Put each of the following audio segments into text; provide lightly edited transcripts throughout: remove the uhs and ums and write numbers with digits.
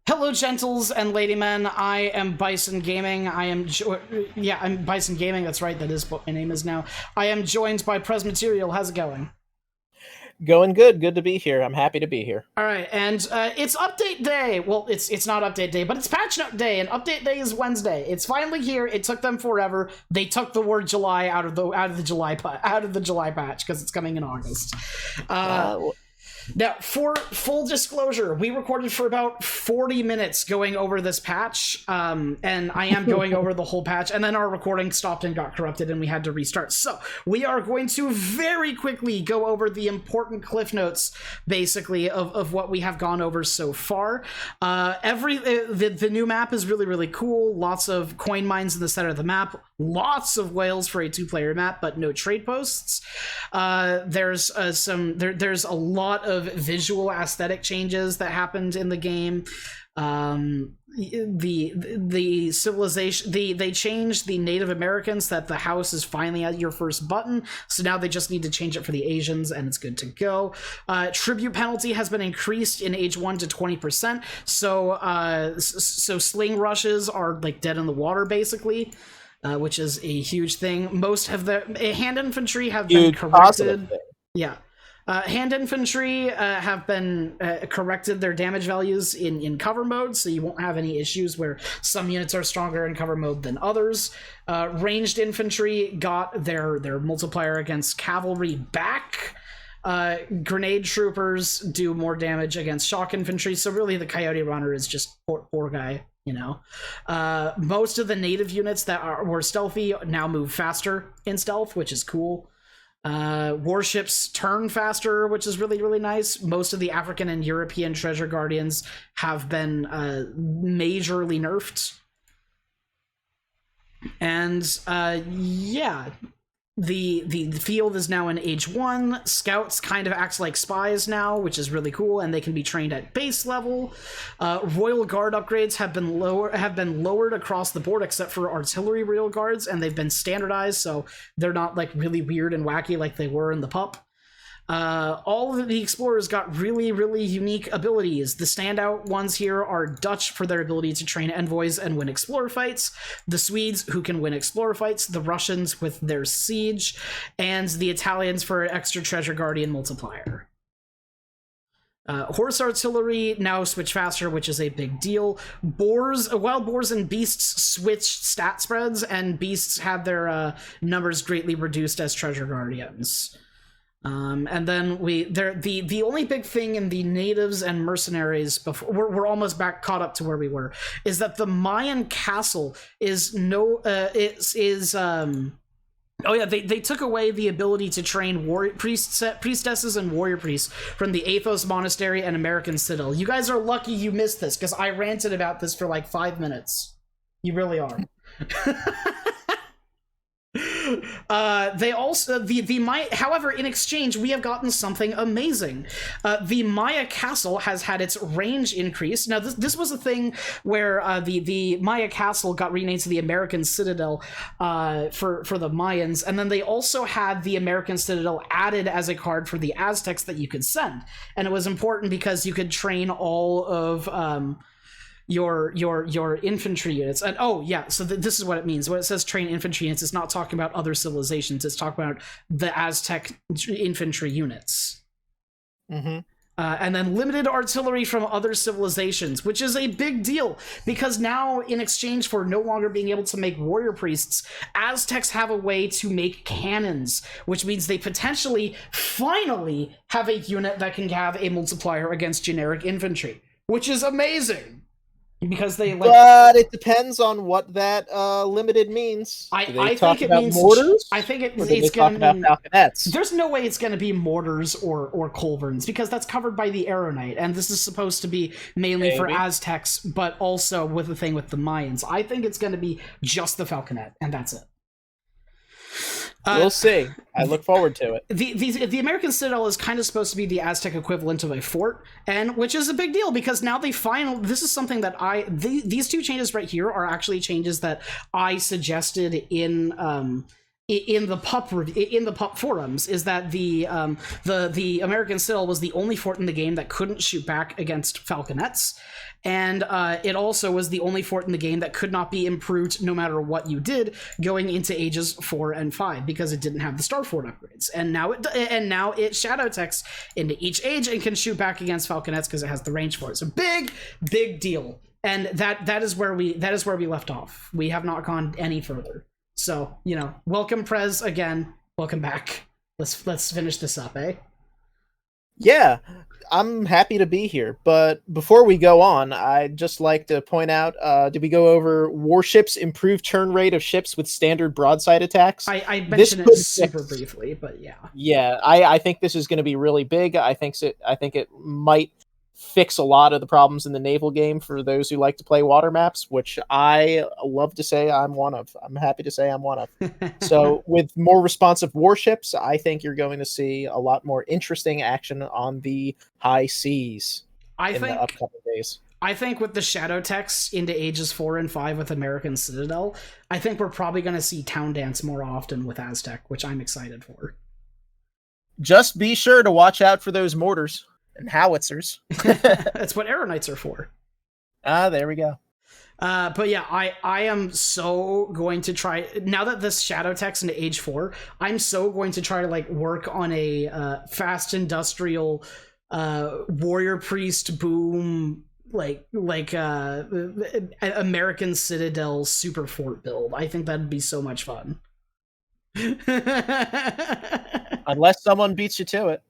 Hello, gentles and ladymen. I am Bison Gaming. I'm Bison Gaming. That's right. That is what my name is now. I am joined by Presmaterial. How's it going? Going good. Good to be here. I'm happy to be here. All right, and it's update day. Well, it's not update day, but it's patch note day, and update day is Wednesday. It's finally here. It took them forever. They took the word July out of the July patch because it's coming in August. Uh, Uh, Now, for full disclosure, we recorded for about 40 minutes going over this patch, and I am going over the whole patch, and then our recording stopped and got corrupted, and we had to restart. So, we are going to very quickly go over the important cliff notes, basically, of what we have gone over so far. The new map is really, really cool. Lots of coin mines in the center of the map. Lots of whales for a two-player map, but no trade posts. There's a lot of visual aesthetic changes that happened in the game. The civilization, they changed the Native Americans, that the house is finally at your first button, so now they just need to change it for the Asians and it's good to go. Tribute penalty has been increased in age 1 to 20%, so sling rushes are like dead in the water basically, which is a huge thing. Most of the hand infantry have been huge positive corrected. thing. Yeah. Hand infantry have been corrected their damage values in cover mode, so you won't have any issues where some units are stronger in cover mode than others. Ranged infantry got their multiplier against cavalry back. Grenade troopers do more damage against shock infantry, so really the Coyote Runner is just poor guy, you know. Most of the native units that were stealthy now move faster in stealth, which is cool. Warships turn faster, which is really, really nice. Most of the African and European treasure guardians have been majorly nerfed. And yeah, the field is now in age 1. Scouts kind of act like spies now, which is really cool, and they can be trained at base level. Royal Guard upgrades have been lowered across the board except for artillery Royal Guards, and they've been standardized, so they're not like really weird and wacky like they were in the pup. All of the explorers got really, really unique abilities. The standout ones here are Dutch for their ability to train envoys and win explorer fights, the Swedes who can win explorer fights, the Russians with their siege, and the Italians for extra treasure guardian multiplier. Horse artillery now switch faster, which is a big deal. Wild boars and beasts switch stat spreads, and beasts have their numbers greatly reduced as treasure guardians. And then the only big thing in the natives and mercenaries before we're almost back caught up to where we were, is that the Mayan castle is oh yeah, they took away the ability to train priestesses and warrior priests from the Athos Monastery and American Citadel. You guys are lucky you missed this, because I ranted about this for like 5 minutes. You really are. They also the Maya. However, in exchange, we have gotten something amazing. The Maya Castle has had its range increased. Now, this was a thing where the Maya Castle got renamed to the American Citadel for the Mayans, and then they also had the American Citadel added as a card for the Aztecs that you could send, and it was important because you could train all of your infantry units. And oh yeah, so this is what it means when it says train infantry units. It's not talking about other civilizations, it's talking about the Aztec infantry units. Mm-hmm. And then limited artillery from other civilizations, which is a big deal, because now, in exchange for no longer being able to make warrior priests, Aztecs have a way to make cannons, which means they potentially finally have a unit that can have a multiplier against generic infantry, which is amazing. Because they like, but it depends on what that limited means. I think it means mortars. I think it's going to mean falconets. There's no way it's going to be mortars or culverins, because that's covered by the Aeronite, and this is supposed to be mainly for Aztecs, but also with the thing with the Mayans. I think it's going to be just the falconet, and that's it. We'll see. I look forward to it. The American Citadel is kind of supposed to be the Aztec equivalent of a fort, and which is a big deal, because now this is something that these two changes right here are actually changes that I suggested in in the pup forums is that the American Citadel was the only fort in the game that couldn't shoot back against falconets, and it also was the only fort in the game that could not be improved no matter what you did going into ages 4 and 5 because it didn't have the star fort upgrades. And now it shadow techs into each age and can shoot back against falconets because it has the range for it. So big deal. And that is where we left off. We have not gone any further. So, welcome Prez again. Welcome back. Let's finish this up, eh? Yeah, I'm happy to be here. But before we go on, I'd just like to point out, did we go over warships improved turn rate of ships with standard broadside attacks? I mentioned it super briefly, but yeah. Yeah, I think this is going to be really big. I think it might fix a lot of the problems in the naval game for those who like to play water maps, which I love to say I'm one of. I'm happy to say I'm one of. So with more responsive warships, I think you're going to see a lot more interesting action on the high seas the upcoming days. I think with the shadow techs into ages 4 and 5 with American Citadel, I think we're probably going to see Town Dance more often with Aztec, which I'm excited for. Just be sure to watch out for those mortars and howitzers. That's what Aeroknights are for. There we go. But yeah, I am so going to try, now that this shadow tech's into age 4, I'm so going to try to work on a fast industrial warrior priest boom American Citadel super fort build. I think that'd be so much fun. Unless someone beats you to it.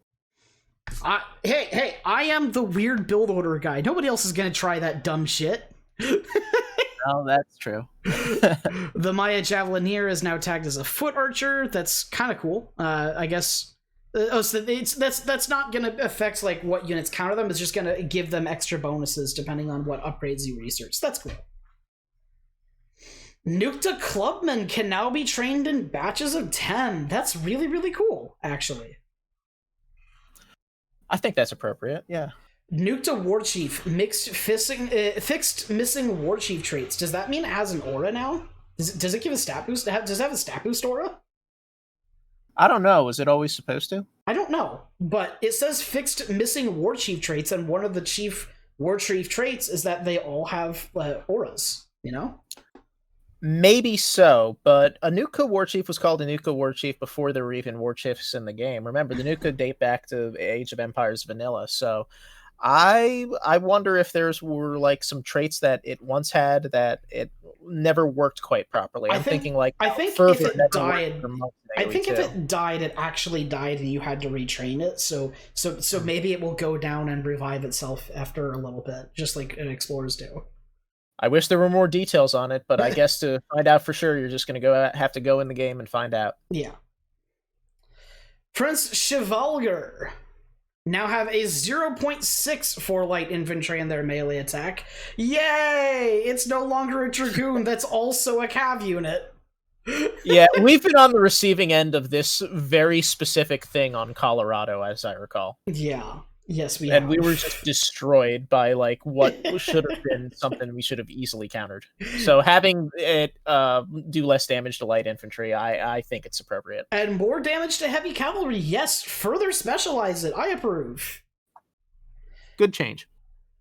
Hey, I am the weird build order guy. Nobody else is gonna try that dumb shit. Oh, that's true. The Maya Javelineer is now tagged as a foot archer. That's kind of cool. I guess. So that's not gonna affect what units counter them. It's just gonna give them extra bonuses depending on what upgrades you research. That's cool. Nukta Clubmen can now be trained in batches of 10. That's really, really cool, actually. I think that's appropriate, yeah. Nukta Warchief, fixed missing Warchief traits. Does that mean it has an aura now? Does it give a stat boost? Does it have a stat boost aura? I don't know. Was it always supposed to? I don't know, but it says fixed missing Warchief traits, and one of the chief Warchief traits is that they all have auras, Maybe so, but a Nuka Warchief was called a Nuka Warchief before there were even Warchiefs in the game. Remember, the Nuka date back to Age of Empires vanilla, so I wonder if were some traits that it once had that it never worked quite properly. I think if it died, it actually died, and you had to retrain it. So maybe it will go down and revive itself after a little bit, just like Explorers do. I wish there were more details on it, but I guess to find out for sure, you're just going to have to go in the game and find out. Yeah. Prince Chevalger now have a 0.6 for light infantry in their melee attack. Yay! It's no longer a Dragoon that's also a Cav unit. Yeah, we've been on the receiving end of this very specific thing on Colorado, as I recall. Yeah. Yes, we have. And we were just destroyed by what should have been something we should have easily countered. So having it do less damage to light infantry, I think it's appropriate. And more damage to heavy cavalry. Yes, further specialize it. I approve. Good change.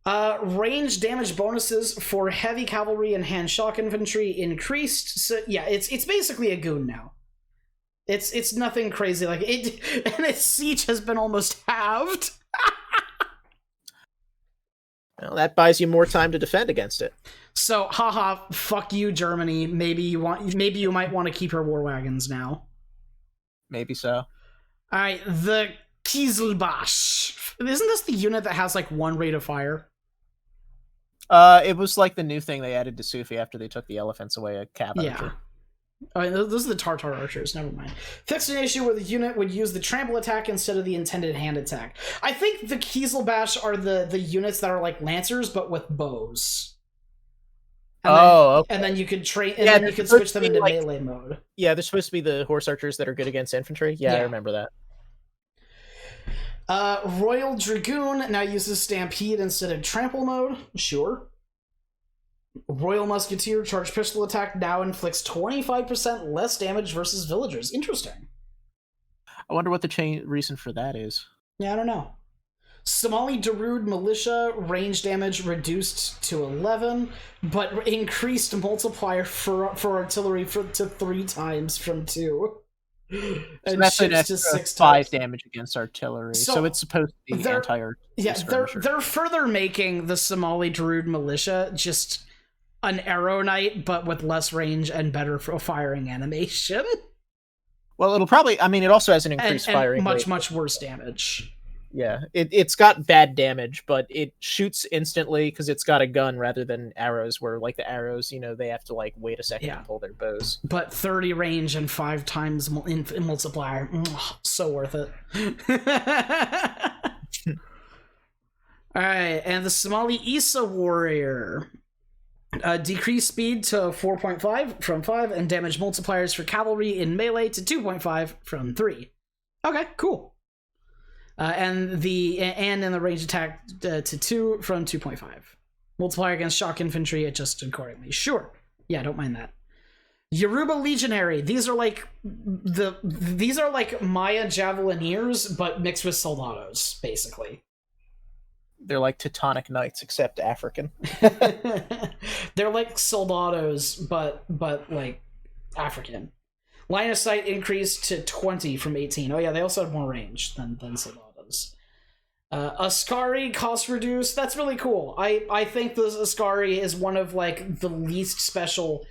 Range damage bonuses for heavy cavalry and hand shock infantry increased. So yeah, it's basically a goon now. It's nothing crazy and its siege has been almost halved. Well, that buys you more time to defend against it. So, haha, fuck you, Germany. Maybe you might want to keep your war wagons now. Maybe so. Alright, the Kieselbash. Isn't this the unit that has one rate of fire? It was the new thing they added to Sufi after they took the elephants away at Cav. Yeah. Those are the Tartar archers, never mind. Fixed an issue where the unit would use the trample attack instead of the intended hand attack. I think the Kieselbash are the units that are like lancers, but with bows. Okay. And then you could then you could switch them into melee mode. Yeah, they're supposed to be the horse archers that are good against infantry. Yeah, I remember that. Royal Dragoon now uses Stampede instead of trample mode. Sure. Royal Musketeer charged pistol attack now inflicts 25% less damage versus villagers. Interesting. I wonder what the reason for that is. Yeah, I don't know. Somali Darude Militia range damage reduced to 11, but increased multiplier for artillery to 3 times from 2. So And that's an ships to extra 6 5 times. damage against artillery. So So it's supposed to be they're- anti-artillery. Yeah, skirmisher. they're further making the Somali Darude Militia just an arrow knight, but with less range and better firing animation. Well, it'll probably. I mean, it also has an And, increased and firing much, rate. much worse damage. Yeah, it's got bad damage, but it shoots instantly because it's got a gun rather than arrows. Where like the arrows, they have to like wait a second Yeah. to pull their bows. But 30 range and 5 times in multiplier. So worth it. Alright, and the Somali Isa Warrior. Decreased speed to 4.5 from 5, and damage multipliers for cavalry in melee to 2.5 from 3. Okay, cool. And in the range attack to 2 from 2.5. Multiplier against shock infantry adjusted accordingly. Sure. Yeah, don't mind that. Yoruba Legionary. These are like Maya Javelineers, but mixed with soldados, basically. They're like Teutonic Knights, except African. They're like soldados, but like African. Line of sight increased to 20 from 18. Oh yeah, they also have more range than soldados. Ascari cost reduced. That's really cool. I think the Ascari is one of like the least special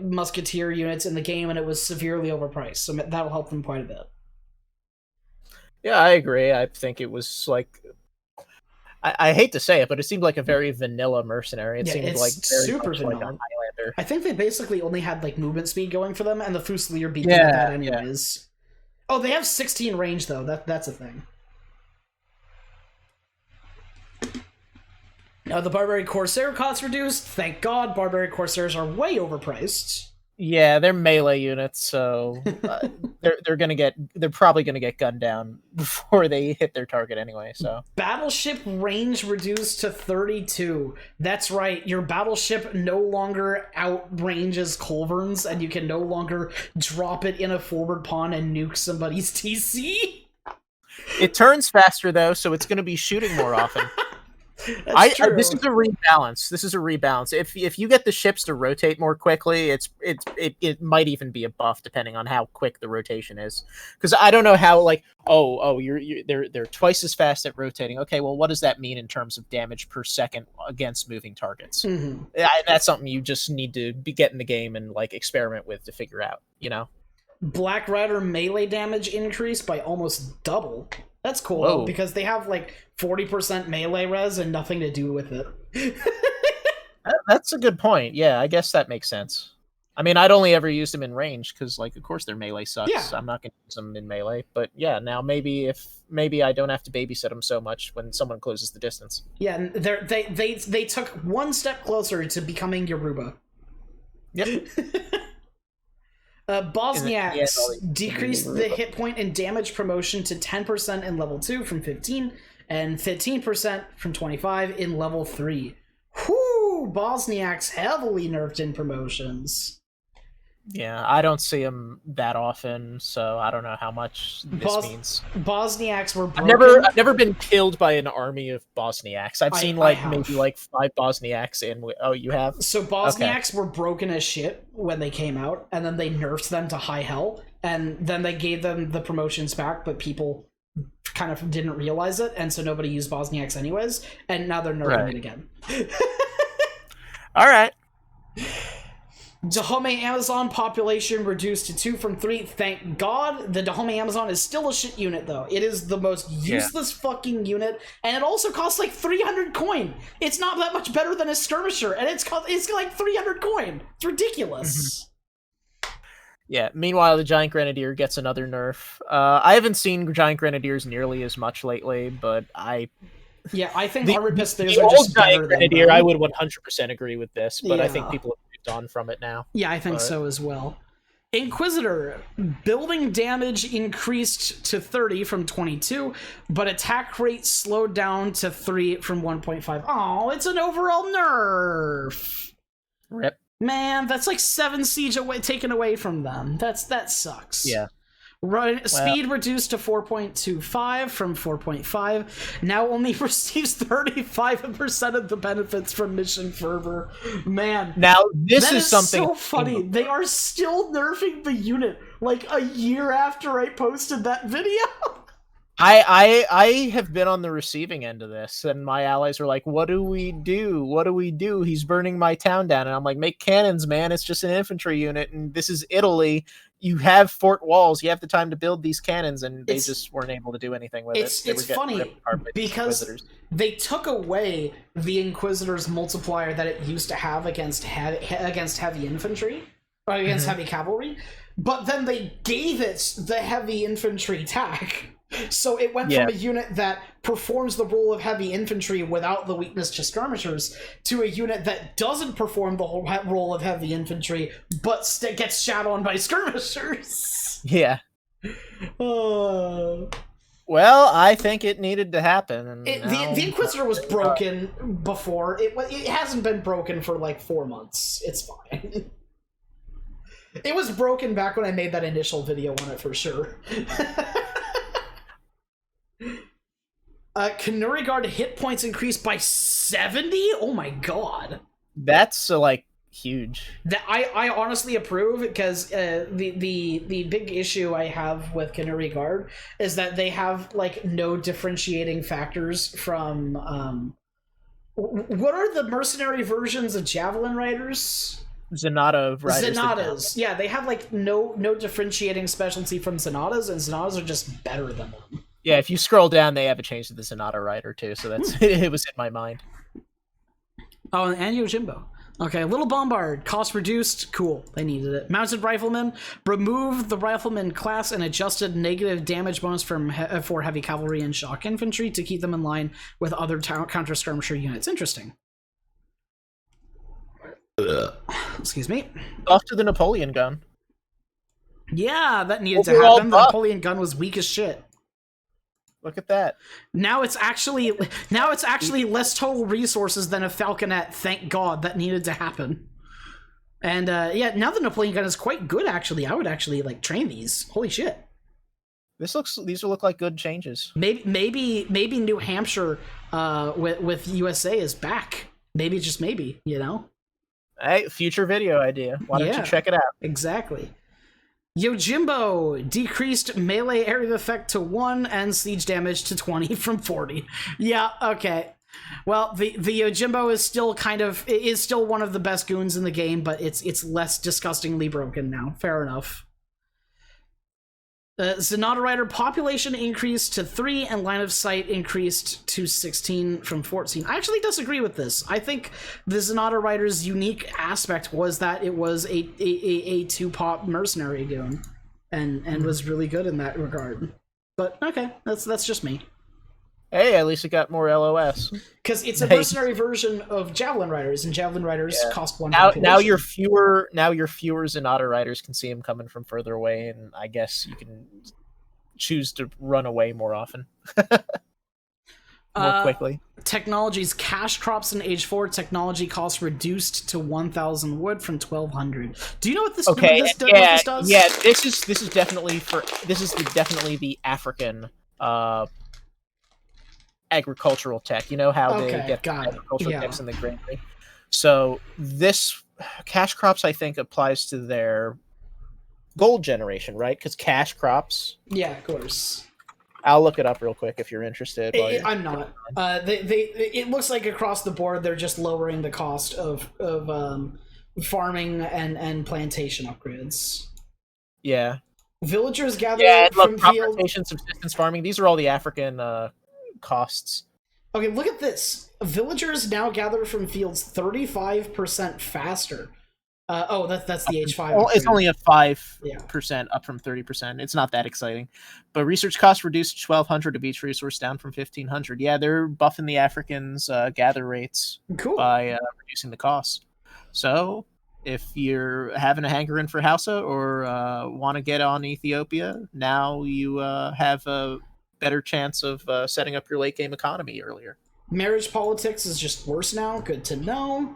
musketeer units in the game, and it was severely overpriced, so that'll help them quite a bit. Yeah, I agree. I think it was like. I hate to say it, but it seemed like a very vanilla mercenary. It seemed it's like very super much like a vanilla. Highlander. I think they basically only had like movement speed going for them, and the Fusilier beat them with that anyways. Oh, they have 16 range though. That's a thing. Now the Barbary Corsair cost reduced. Thank God, Barbary Corsairs are way overpriced. Yeah, they're melee units, so they're probably gonna get gunned down before they hit their target anyway. So Battleship range reduced to 32. That's right, your battleship no longer outranges culverins, and you can no longer drop it in a forward pawn and nuke somebody's TC. it turns faster though, so it's gonna be shooting more often. That's true. This is a rebalance. If you get the ships to rotate more quickly, it might even be a buff depending on how quick the rotation is. Because I don't know how they're twice as fast at rotating. Okay, well, what does that mean in terms of damage per second against moving targets? Mm-hmm. That's something you just need to get in the game and like experiment with to figure out. Black Rider melee damage increased by almost double. That's cool Whoa. because they have like 40% melee res and nothing to do with it. That's a good point. Yeah, I guess that makes sense. I mean, I'd only ever used them in range because, like, of course, their melee sucks. Yeah. I'm not going to use them in melee. But yeah, now maybe I don't have to babysit them so much when someone closes the distance. Yeah, and they took one step closer to becoming Yoruba. Yep. Bosniaks all they- decreased the hit point and damage promotion to 10% in level 2 from 15 and 15% from 25 in level 3. Whoo! Bosniaks heavily nerfed in promotions. Yeah, I don't see them that often, so I don't know how much this means. Bosniaks were broken. I've never been killed by an army of Bosniaks. I've seen I have. maybe like 5 Bosniaks in. Oh, you have? So Bosniaks were broken as shit when they came out, and then they nerfed them to high hell, and then they gave them the promotions back, but people kind of didn't realize it, and so nobody used Bosniaks anyways, and now they're nerfing it again. All right. Dahomey Amazon population reduced to 2 from 3. Thank God. The Dahomey Amazon is still a shit unit, though. It is the most useless fucking unit, and it also costs like 300 coin. It's not that much better than a skirmisher, and it's like 300 coin. It's ridiculous. Yeah. Meanwhile, the Giant Grenadier gets another nerf. I haven't seen Giant Grenadiers nearly as much lately, but I think Armored Pistols the are old just better Giant than Grenadier, them. I would 100% agree with this, but I think Yeah. people have moved on from it now. Yeah, I think so as well. Inquisitor, building damage increased to 30 from 22, but attack rate slowed down to 3 from 1.5. Oh, it's an overall nerf. Rip. Man, that's like 7 siege taken away from them. That sucks. Yeah. Speed reduced to 4.25 from 4.5. Now only receives 35% of the benefits from mission fervor. Man, Now this that is something so funny. They are still nerfing the unit like a year after I posted that video. I have been on the receiving end of this, and my allies are like, "What do we do? What do we do? He's burning my town down." And I'm like, "Make cannons, man! It's just an infantry unit, and this is Italy. You have fort walls. You have the time to build these cannons," and they just weren't able to do anything with it. It's funny because they took away the Inquisitor's multiplier that it used to have against heavy infantry or against heavy cavalry, but then they gave it the heavy infantry tack. So it went from a unit that performs the role of heavy infantry without the weakness to skirmishers to a unit that doesn't perform the whole role of heavy infantry but gets shat on by skirmishers. Yeah. Well, I think it needed to happen. And the Inquisitor was broken before. It hasn't been broken for like 4 months. It's fine. It was broken back when I made that initial video on it for sure. Kanuri Guard hit points increased by 70? Oh my god. That's like huge. That I honestly approve, because the big issue I have with Kanuri Guard is that they have like no differentiating factors from what are the mercenary versions of Javelin Riders? Zenata Riders. Zenatas. Yeah, they have like no differentiating specialty from Zenatas, and Zenatas are just better than them. Yeah, if you scroll down, they have a change to the Zenata Rider too, so that's it was in my mind. Oh, and Yojimbo. Okay, Little Bombard, cost reduced, cool, they needed it. Mounted Rifleman, remove the Rifleman class and adjusted negative damage bonus for heavy cavalry and shock infantry to keep them in line with other counter-skirmisher units. Interesting. Excuse me. Off to the Napoleon gun. Yeah, that needed to happen. The Napoleon gun was weak as shit. Look at that. Now it's actually less total resources than a Falconet. Thank God, that needed to happen. And yeah, now the Napoleon gun is quite good. Actually, I would actually like train these. Holy shit! These look like good changes. Maybe New Hampshire with USA is back. Maybe, just maybe, you know. Hey, future video idea. Why don't you check it out? Exactly. Yojimbo decreased melee area effect to 1 and siege damage to 20 from 40. Yeah, okay. Well, the Yojimbo is still one of the best goons in the game, but it's less disgustingly broken now. Fair enough. Zenata Rider population increased to 3 and line of sight increased to 16 from 14. I actually disagree with this. I think the Zenata Rider's unique aspect was that it was a 2-pop mercenary goon and was really good in that regard. But okay, that's just me. Hey, at least it got more LOS. Because it's a mercenary version of Javelin Riders, and Javelin Riders cost 1. Now you're fewer Zenata Riders can see him coming from further away, and I guess you can choose to run away more often. More quickly. Technology's cash crops in Age 4 technology costs reduced to 1,000 wood from 1,200. Do you know what this, what this does? Yeah, this is definitely definitely the African agricultural tech. You know how they get agricultural techs in the granary. So this cash crops, I think, applies to their gold generation, right? Because cash crops. Yeah, of course. I'll look it up real quick if you're interested. I'm not. It looks like across the board they're just lowering the cost of farming and plantation upgrades. Yeah. Villagers gather from field. Subsistence farming. These are all the African costs. Okay, look at this. Villagers now gather from fields 35% faster. That's the H5. Well, it's only a 5% up from 30%. It's not that exciting. But research costs reduced to 1,200 of each resource, down from 1,500. Yeah, they're buffing the Africans' gather rates by reducing the costs. So if you're having a hankering for Hausa or want to get on Ethiopia, now you have a better chance of setting up your late game economy earlier. Marriage politics is just worse now. Good to know.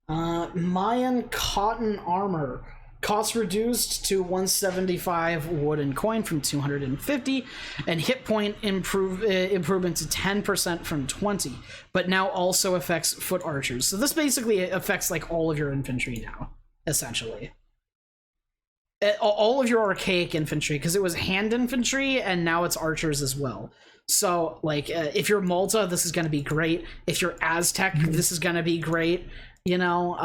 Mayan cotton armor. Cost reduced to 175 wooden coin from 250, and hit point improvement to 10% from 20, but now also affects foot archers. So this basically affects like all of your infantry now, essentially. All of your archaic infantry, because it was hand infantry and now it's archers as well. So like if you're Malta, this is going to be great. If you're Aztec, this is going to be great. You know,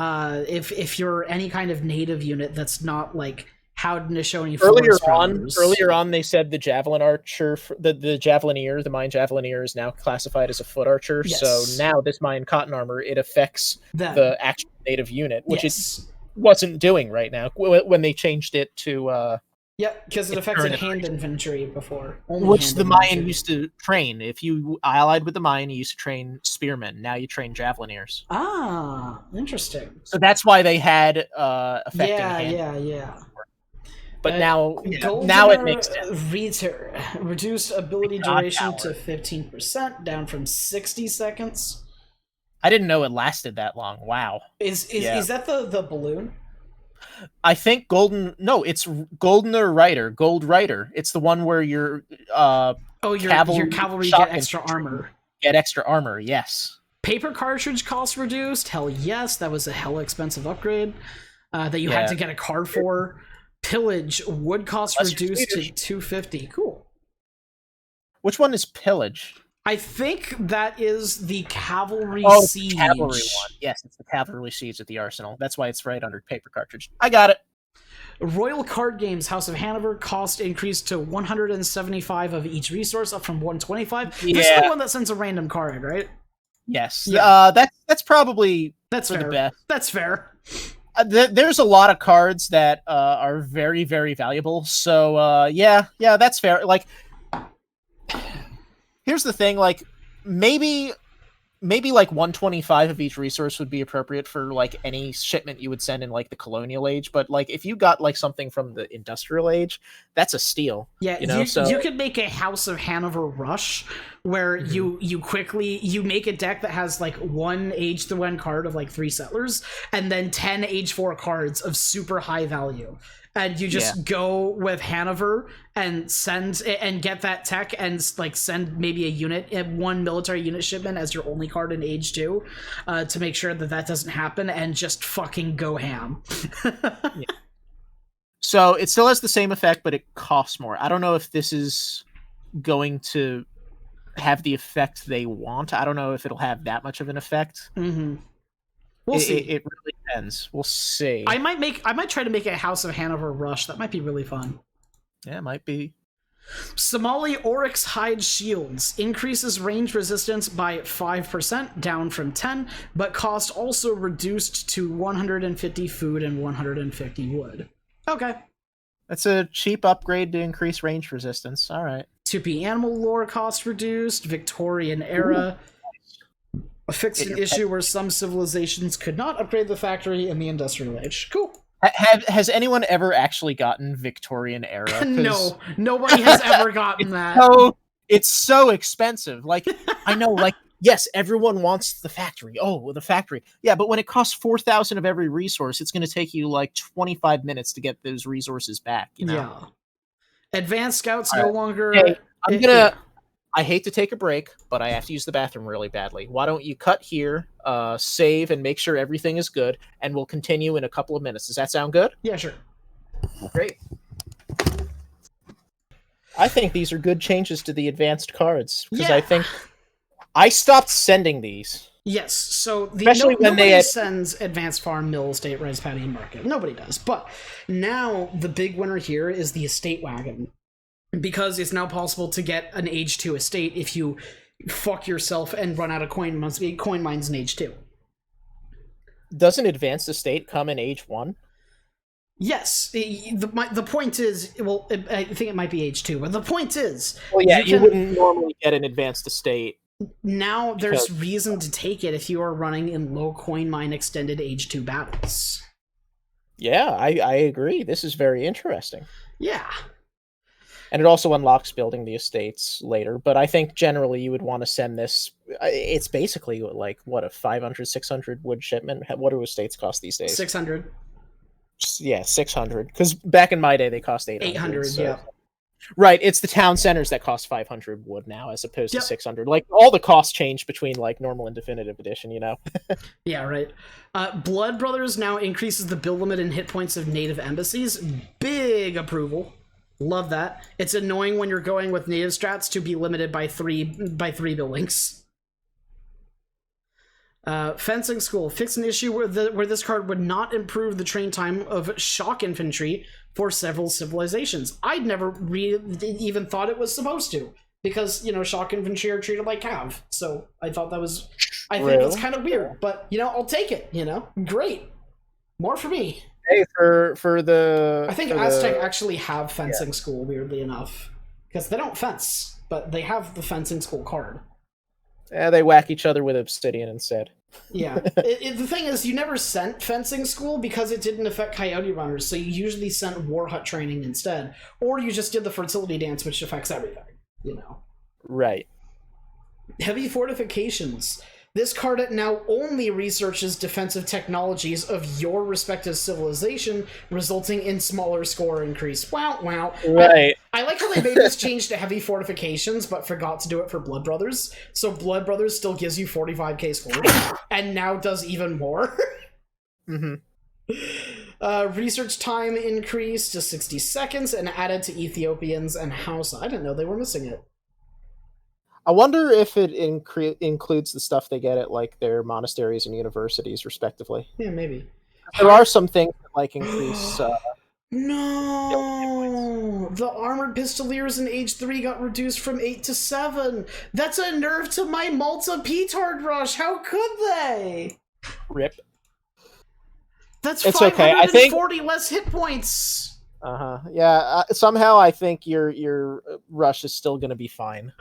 if you're any kind of native unit that's not like Haudenosaunee earlier on, they said the javelin archer, the javelineer, the Mayan javelineer is now classified as a foot archer. Yes. So now this Mayan cotton armor, it affects the actual native unit, which it wasn't doing right now when they changed it to. Yeah, because it affected hand infantry before. Which the Mayan used to train. If you allied with the Mayan, you used to train spearmen. Now you train javelineers. Ah, interesting. So that's why they had affecting hand. Yeah. But now it makes sense. Reater. Reduced ability duration to 15%, down from 60 seconds. I didn't know it lasted that long. Wow. Is that the balloon? I think it's Goldener Rider, Gold Rider. It's the one where your cavalry get extra armor. Get extra armor, yes. Paper cartridge cost reduced? Hell yes, that was a hella expensive upgrade that you had to get a card for. Pillage wood cost reduced to 250. Cool. Which one is pillage? I think that is the cavalry siege. The cavalry one. Yes, it's the cavalry siege at the arsenal. That's why it's right under paper cartridge. I got it. Royal Card Games House of Hanover cost increased to 175 of each resource, up from 125. Yeah. This is the one that sends a random card, right? Yes. Yeah. That's probably fair. The best. That's fair. There's a lot of cards that are very, very valuable. So yeah, that's fair. Like. Here's the thing, like, maybe like 125 of each resource would be appropriate for like any shipment you would send in like the colonial age, but like if you got like something from the industrial age, that's a steal. Yeah, you could make a House of Hanover rush where you make a deck that has like one age 1 card of like 3 settlers and then 10 age 4 cards of super high value. And you just go with Hanover and send and get that tech and like send maybe a unit, 1 military unit shipment as your only card in age 2 to make sure that doesn't happen, and just fucking go ham. So it still has the same effect, but it costs more. I don't know if this is going to have the effect they want. I don't know if it'll have that much of an effect. Mm-hmm. We'll see. It really depends. We'll see. I might try to make a House of Hanover rush. That might be really fun. Yeah, it might be. Somali Oryx Hide Shields increases range resistance by 5%, down from 10, but cost also reduced to 150 food and 150 wood. Okay. That's a cheap upgrade to increase range resistance. All right. 2P animal lore cost reduced, Victorian era. Ooh. Fixed an issue where some civilizations could not upgrade the factory in the industrial age. Cool. Has anyone ever actually gotten Victorian era? No, nobody has ever gotten that. It's so expensive. Like, I know, like, yes, everyone wants the factory. Oh, the factory. Yeah, but when it costs 4,000 of every resource, it's going to take you like 25 minutes to get those resources back. You know? Yeah. Advanced Scouts no longer. Hey, I hate to take a break, but I have to use the bathroom really badly. Why don't you cut here, save, and make sure everything is good, and we'll continue in a couple of minutes. Does that sound good? Yeah, sure. Great. I think these are good changes to the advanced cards, because I think I stopped sending these. Yes, so nobody sends Advanced Farm, Mill, Estate, Res, Paddy, and Market. Nobody does. But now the big winner here is the Estate Wagon, because it's now possible to get an Age 2 estate if you fuck yourself and run out of coin mines in Age 2. Doesn't Advanced Estate come in Age 1? Yes. The point is, well, I think it might be Age 2, but the point is... Well, yeah, you wouldn't normally get an Advanced Estate. Now there's reason to take it if you are running in low coin mine extended Age 2 battles. Yeah, I agree. This is very interesting. Yeah. And it also unlocks building the estates later. But I think generally you would want to send this. It's basically like, what, a 500, 600 wood shipment? What do estates cost these days? 600. Yeah, 600. Because back in my day, they cost 800. 800, so. yeah. Right, it's the town centers that cost 500 wood now, as opposed Yep. to 600. Like, all the costs change between, like, normal and definitive edition, you know? Yeah, right. Blood Brothers now increases the build limit and hit points of native embassies. Big approval. Love that. It's annoying when you're going with native strats to be limited by three buildings. Fencing School. Fix an issue where this card would not improve the train time of shock infantry for several civilizations. I'd never even thought it was supposed to, because, you know, shock infantry are treated like cav. So I thought that was... I think that's kind of weird, but, you know, I'll take it, you know? Great. More for me. Hey, for the... I think Aztec actually have Fencing School, weirdly enough. Because they don't fence, but they have the Fencing School card. Yeah, they whack each other with obsidian instead. Yeah. The thing is, you never sent Fencing School because it didn't affect Coyote Runners, so you usually sent War Hut training instead. Or you just did the Fertility Dance, which affects everything, you know. Right. Heavy Fortifications. This card now only researches defensive technologies of your respective civilization, resulting in smaller score increase. Wow, wow. Right. I like how they made this change to Heavy Fortifications, but forgot to do it for Blood Brothers. So Blood Brothers still gives you 45k score, and now does even more. Research time increased to 60 seconds and added to Ethiopians and Hausa. I didn't know they were missing it. I wonder if it includes the stuff they get at, like, their monasteries and universities, respectively. Yeah, maybe. There are some things that, like, increase... No! The Armored Pistoliers in Age 3 got reduced from 8 to 7! That's a nerf to my Malta Petard Rush! How could they? Rip. That's It's 540 okay. less hit points! Yeah, somehow I think your rush is still going to be fine.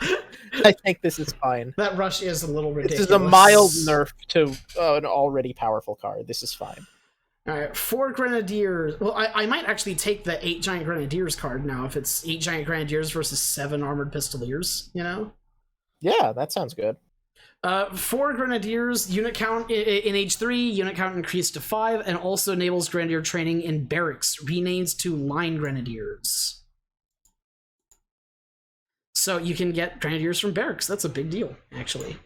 I think this is fine. That rush is a little ridiculous. This is a mild nerf to an already powerful card. This is fine. Alright, 4 Grenadiers. Well, I might actually take the 8 Giant Grenadiers card now if it's 8 Giant Grenadiers versus 7 Armored Pistoliers, you know? Yeah, that sounds good. 4 Grenadiers, unit count in Age 3, unit count increased to 5, and also enables Grenadier training in barracks, renames to Line Grenadiers. So you can get Grenadiers from barracks. That's a big deal, actually.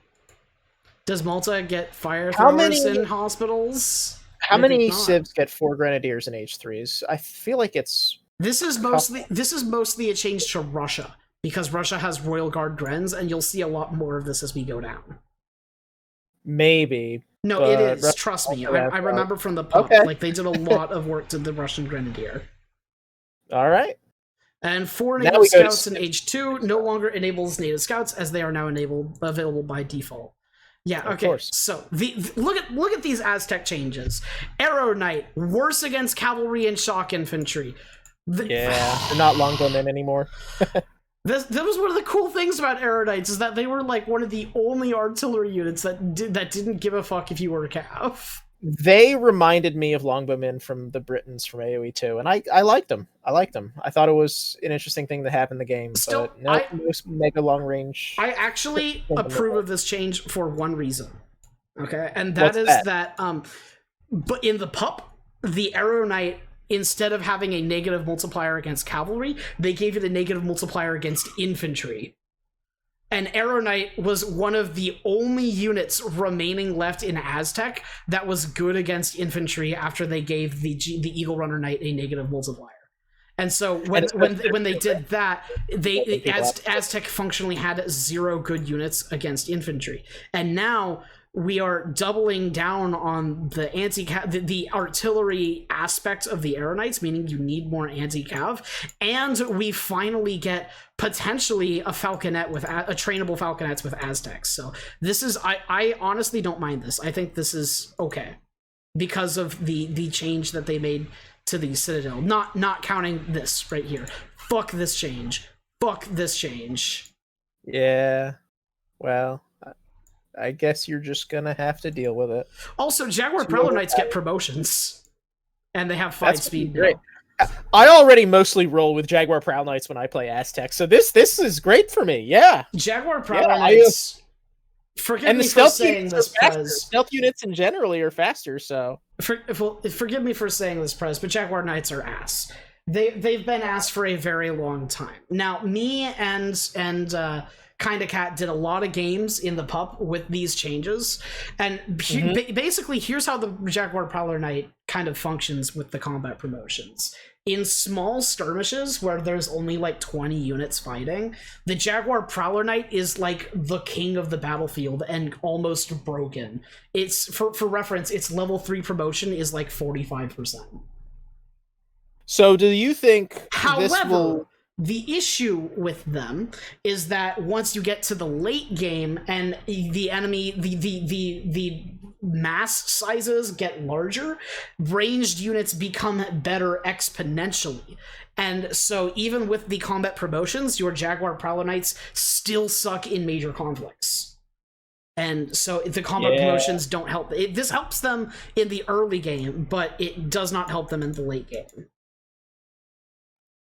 Does Malta get fire throwers in hospitals? How many civs get 4 Grenadiers in Age 3s? I feel like it's... This is mostly a change to Russia, because Russia has Royal Guard Grens, and you'll see a lot more of this as we go down. Maybe. No, it is. Trust me. I remember from the pump. Okay. Like, they did a lot of work to the Russian Grenadier. All right. And 4 Native Scouts in Age 2 no longer enables Native Scouts, as they are now available by default. Yeah, okay. So look at these Aztec changes. Arrow Knight, worse against cavalry and shock infantry. They're not longbowmen anymore. That was one of the cool things about Arrow Knights, is that they were like one of the only artillery units that didn't give a fuck if you were a cav. They reminded me of longbowmen from the Britons from AoE 2, and I liked them. I thought it was an interesting thing that happened in the game. Still, but no mega long range. I actually approve of this change for one reason. Okay, and that is that but in the pup, the Arrow Knight, instead of having a negative multiplier against cavalry, they gave it a negative multiplier against infantry. And Arrow Knight was one of the only units remaining left in Aztec that was good against infantry after they gave the Eagle Runner Knight a negative multiplier. And so when they did that, Aztec functionally had 0 good units against infantry. And now we are doubling down on the artillery aspect of the Arrow Knights, meaning you need more anti-cav, and we finally get potentially a falconet with a trainable falconets with Aztecs. So this is I honestly don't mind this. I think this is okay because of the change that they made to the Citadel. Not counting this right here. Fuck this change. Fuck this change. Yeah. Well, I guess you're just gonna have to deal with it. Also, Jaguar Prowler Knights get promotions, and they have 5 speed. Great. I already mostly roll with Jaguar Prowl Knights when I play Aztec, so this is great for me. Yeah, Jaguar Prowler Yeah, Knights. Forgive and me the for stealth saying units this, are faster. Prez. Stealth units in generally are faster. So Forgive me for saying this, Prez, but Jaguar Knights are ass. They've been ass for a very long time. Now, me and Kinda Cat did a lot of games in the pup with these changes, and basically, here's how the Jaguar Prowler Knight kind of functions with the combat promotions. In small skirmishes where there's only like 20 units fighting, the Jaguar Prowler Knight is like the king of the battlefield and almost broken. It's for reference, its level 3 promotion is like 45%. So do you think However, this will... the issue with them is that once you get to the late game and the enemy, the mass sizes get larger, ranged units become better exponentially. And so even with the combat promotions, your Jaguar Prowler Knights still suck in major conflicts. And so the combat promotions don't help. This helps them in the early game, but it does not help them in the late game.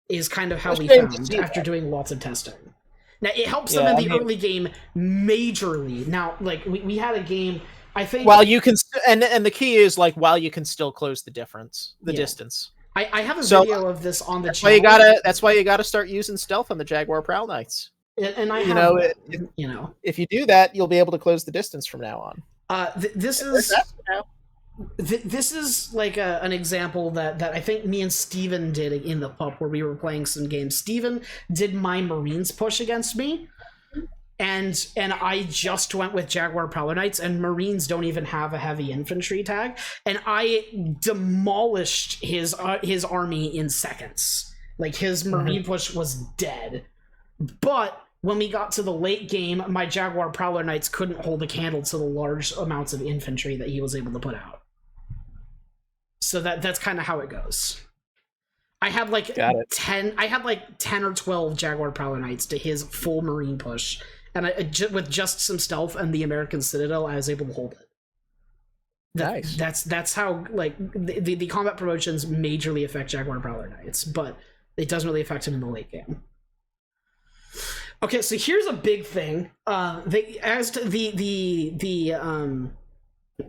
Is kind of how we found after doing lots of testing. Now, it helps them in the early game majorly. Now, like, we had a game, I think... While you can... And the key is, like, while you can still close the difference, the distance. I have a video of this on the channel. That's why you gotta start using stealth on the Jaguar Prowl Knights. And I if you do that, you'll be able to close the distance from now on. This is like an example that I think me and Steven did in the pup where we were playing some games. Steven did my Marines push against me, and I just went with Jaguar Prowler Knights, and Marines don't even have a heavy infantry tag, and I demolished his army in seconds. Like, his Marine push was dead. But when we got to the late game, my Jaguar Prowler Knights couldn't hold a candle to the large amounts of infantry that he was able to put out. So that's kind of how it goes. I had like 10 or 12 Jaguar Prowler Knights to his full Marine push, and with just some stealth and the American Citadel, I was able to hold it. Nice. That's how, like, the combat promotions majorly affect Jaguar Prowler Knights, but it doesn't really affect him in the late game. Okay, so here's a big thing.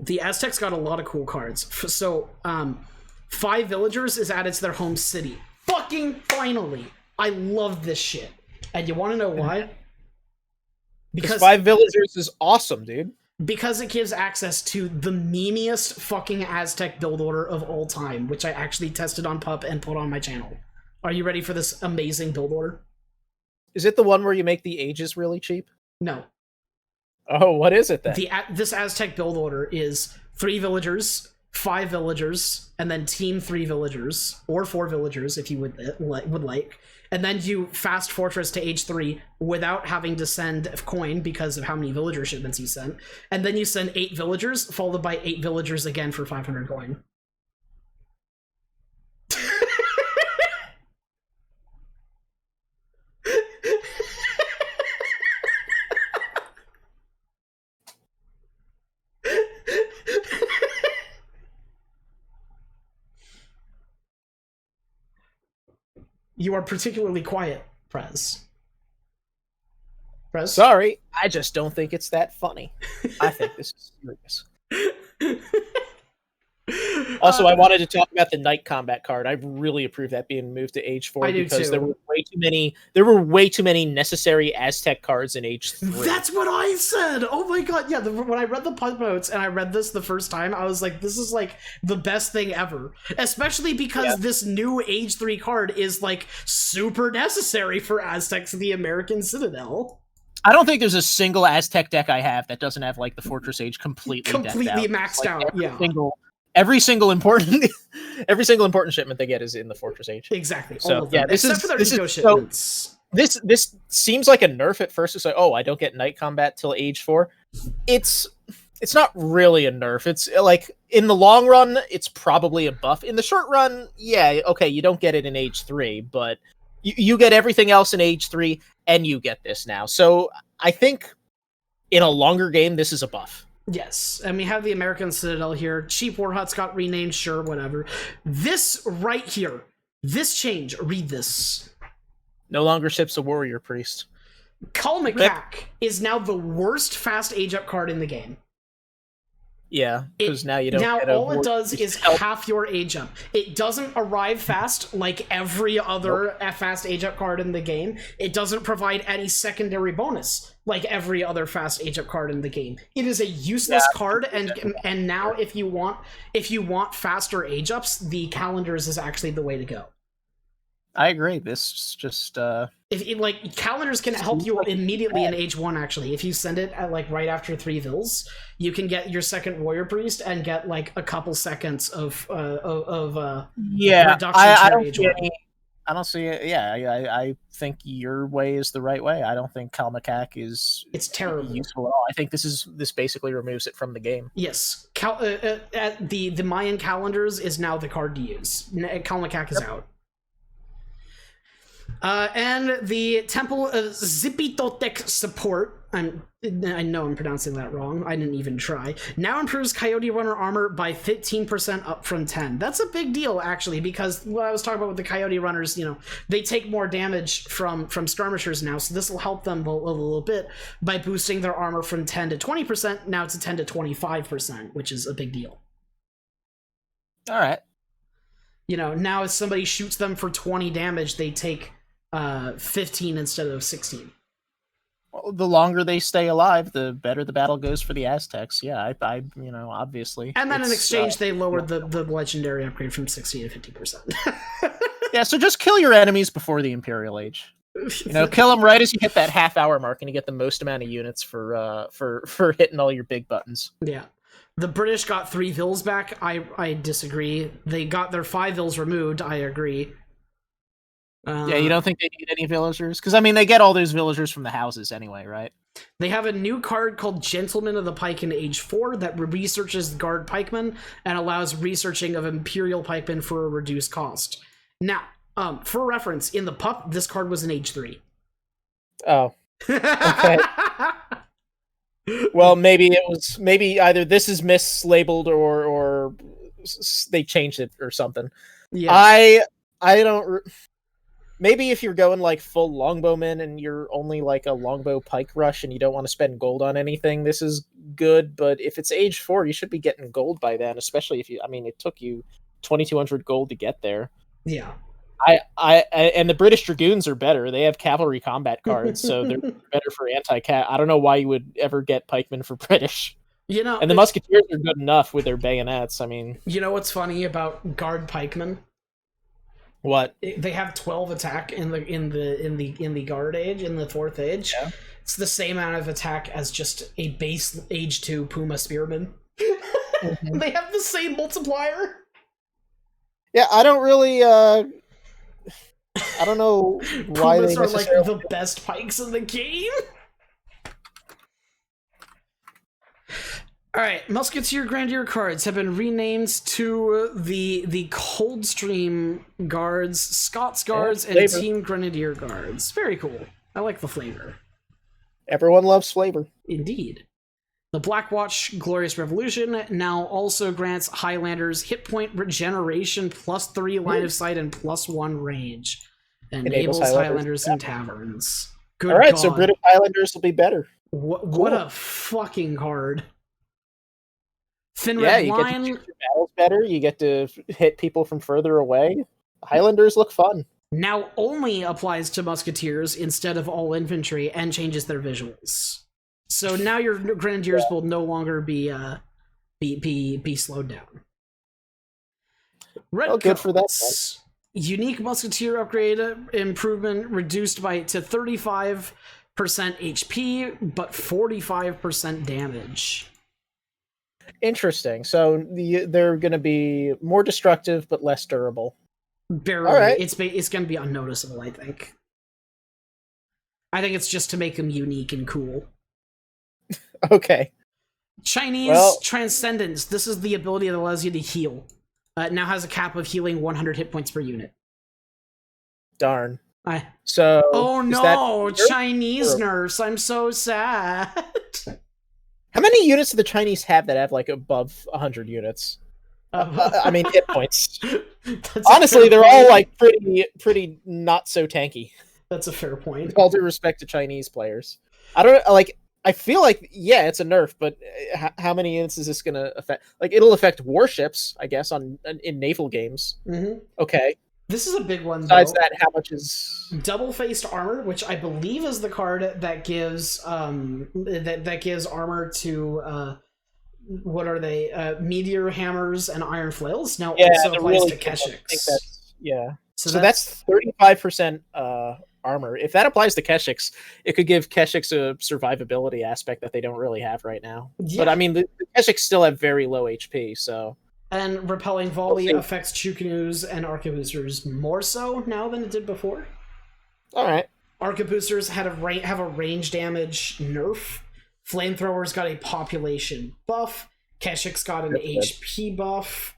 The Aztecs got a lot of cool cards. So, 5 Villagers is added to their home city. Fucking finally! I love this shit. And you want to know why? Because 5 Villagers is awesome, dude. Because it gives access to the memeiest fucking Aztec build order of all time, which I actually tested on Pup and put on my channel. Are you ready for this amazing build order? Is it the one where you make the ages really cheap? No. Oh, what is it then? This Aztec build order is 3 Villagers, 5 Villagers, and then team 3 Villagers, or 4 Villagers if you would like. And then you fast fortress to age 3 without having to send a coin because of how many villager shipments you sent. And then you send 8 Villagers, followed by 8 Villagers again for 500 coin. You are particularly quiet, Prez. Prez? Sorry, I just don't think it's that funny. I think this is serious. Also, I wanted to talk about the Knight Combat card. I really approve that being moved to age 4 because there were way too many necessary Aztec cards in age 3. That's what I said. Oh my god, yeah. When I read the pup notes and I read this the first time, I was like, this is like the best thing ever. Especially because this new age 3 card is like super necessary for Aztecs of the American Citadel. I don't think there's a single Aztec deck I have that doesn't have like the Fortress Age completely maxed out. Every single important shipment they get is in the Fortress Age. Exactly. So this seems like a nerf at first. It's like, oh, I don't get Knight Combat till age 4. It's not really a nerf. It's like in the long run, it's probably a buff. In the short run, yeah, okay, you don't get it in age 3, but you get everything else in age 3, and you get this now. So I think in a longer game, this is a buff. Yes, and we have the American Citadel here. Cheap War Huts got renamed, sure, whatever. This right here This change, read this. No longer ships a warrior priest. Kalmakak is now the worst fast age up card in the game. Yeah, because now you don't. Now get a all it warrior does priest is to help. half your age up. It doesn't arrive fast like every other fast age up card in the game. It doesn't provide any secondary bonus like every other fast age up card in the game. It is a useless card, and now if you want faster age ups, the calendars is actually the way to go. I agree. This is just Like calendars can help you immediately in age 1. Actually, if you send it at like right after 3 vills, you can get your second warrior priest and get like a couple seconds of yeah. reduction I to your don't age see 1. any. I don't see it. Yeah, I think your way is the right way. I don't think Kalmakak is It's terrible. useful at all. I think this basically removes it from the game. Yes, the Mayan calendars is now the card to use. Kalmakak is out. And the Temple of Zipitotek support, I know I'm pronouncing that wrong, I didn't even try, now improves Coyote Runner armor by 15% up from 10. That's a big deal, actually, because what I was talking about with the Coyote Runners, they take more damage from skirmishers now, so this will help them a little bit by boosting their armor from 10 to 20%, now to 10 to 25%, which is a big deal. All right. Now if somebody shoots them for 20 damage, they take 15 instead of 16. Well, the longer they stay alive, the better the battle goes for the Aztecs. Yeah, I obviously. And then in exchange, they lowered the legendary upgrade from 60 to 50%. Yeah, so just kill your enemies before the Imperial Age. Kill them right as you hit that half-hour mark, and you get the most amount of units for hitting all your big buttons. Yeah. The British got 3 vills back. I disagree. They got their 5 vills removed. I agree. Yeah, you don't think they need any villagers? Because, they get all those villagers from the houses anyway, right? They have a new card called Gentleman of the Pike in Age 4 that researches Guard Pikemen and allows researching of Imperial Pikemen for a reduced cost. Now, for reference, in the Pup, this card was in Age 3. Oh. Okay. Well, maybe either this is mislabeled or they changed it or something. Yeah. I don't... Maybe if you're going like full longbowman and you're only like a longbow pike rush and you don't want to spend gold on anything, this is good. But if it's age 4, you should be getting gold by then, especially if it took you 2,200 gold to get there. Yeah. I and the British Dragoons are better. They have cavalry combat cards, so they're better for anti-cat. I don't know why you would ever get pikemen for British. And the Musketeers are good enough with their bayonets. You know what's funny about Guard Pikemen? What? They have 12 attack in the Guard Age, in the 4th Age. Yeah. It's the same amount of attack as just a base Age 2 Puma Spearman. Mm-hmm. They have the same multiplier. Yeah, I don't really I don't know why Pumas they are like the best pikes in the game. Alright, Musketeer Grenadier cards have been renamed to the Coldstream Guards, Scots Guards, and Team Grenadier Guards. Very cool. I like the flavor. Everyone loves flavor. Indeed. The Black Watch Glorious Revolution now also grants Highlanders hit point regeneration +3 line of sight and +1 range. Enables Highlanders in taverns. Good Alright, God. so British Highlanders will be better. What a fucking card. Thin Yeah, Red you Line. get to choose your battles better. You get to hit people from further away. Highlanders look fun. Now only applies to Musketeers instead of all infantry and changes their visuals. So now your Grenadiers will no longer be slowed down. Red good for that. Unique Musketeer upgrade improvement reduced to 35% HP, but 45% damage. Interesting. So they're going to be more destructive, but less durable. Barely. All right. It's going to be unnoticeable, I think. I think it's just to make them unique and cool. Okay. Chinese Transcendence. This is the ability that allows you to heal. It now has a cap of healing 100 hit points per unit. Darn. Oh no! Chinese nerfs. I'm so sad. How many units do the Chinese have that have like above 100 units? I mean, hit points. That's a Honestly, fair they're point. all like pretty not so tanky. That's a fair point. With all due respect to Chinese players, I don't like. I feel like yeah, it's a nerf, but how many units is this going to affect? Like, it'll affect warships, I guess, in naval games. Mm-hmm. Okay. This is a big one. Besides though. that, how much is Double-faced armor, which I believe is the card that gives that gives armor to what are they? Meteor hammers and iron flails. Now also applies really to good one. I think Keshiks. that's, yeah. So that's 35% armor. If that applies to Keshiks, it could give Keshiks a survivability aspect that they don't really have right now. yeah. But I mean, the Keshiks still have very low HP, so. And repelling volley We'll see. affects Chukanus and Arquebusers more so now than it did before. All right. Arquebusers have a range damage nerf. Flamethrowers got a population buff. Keshiks got an That's good. HP buff.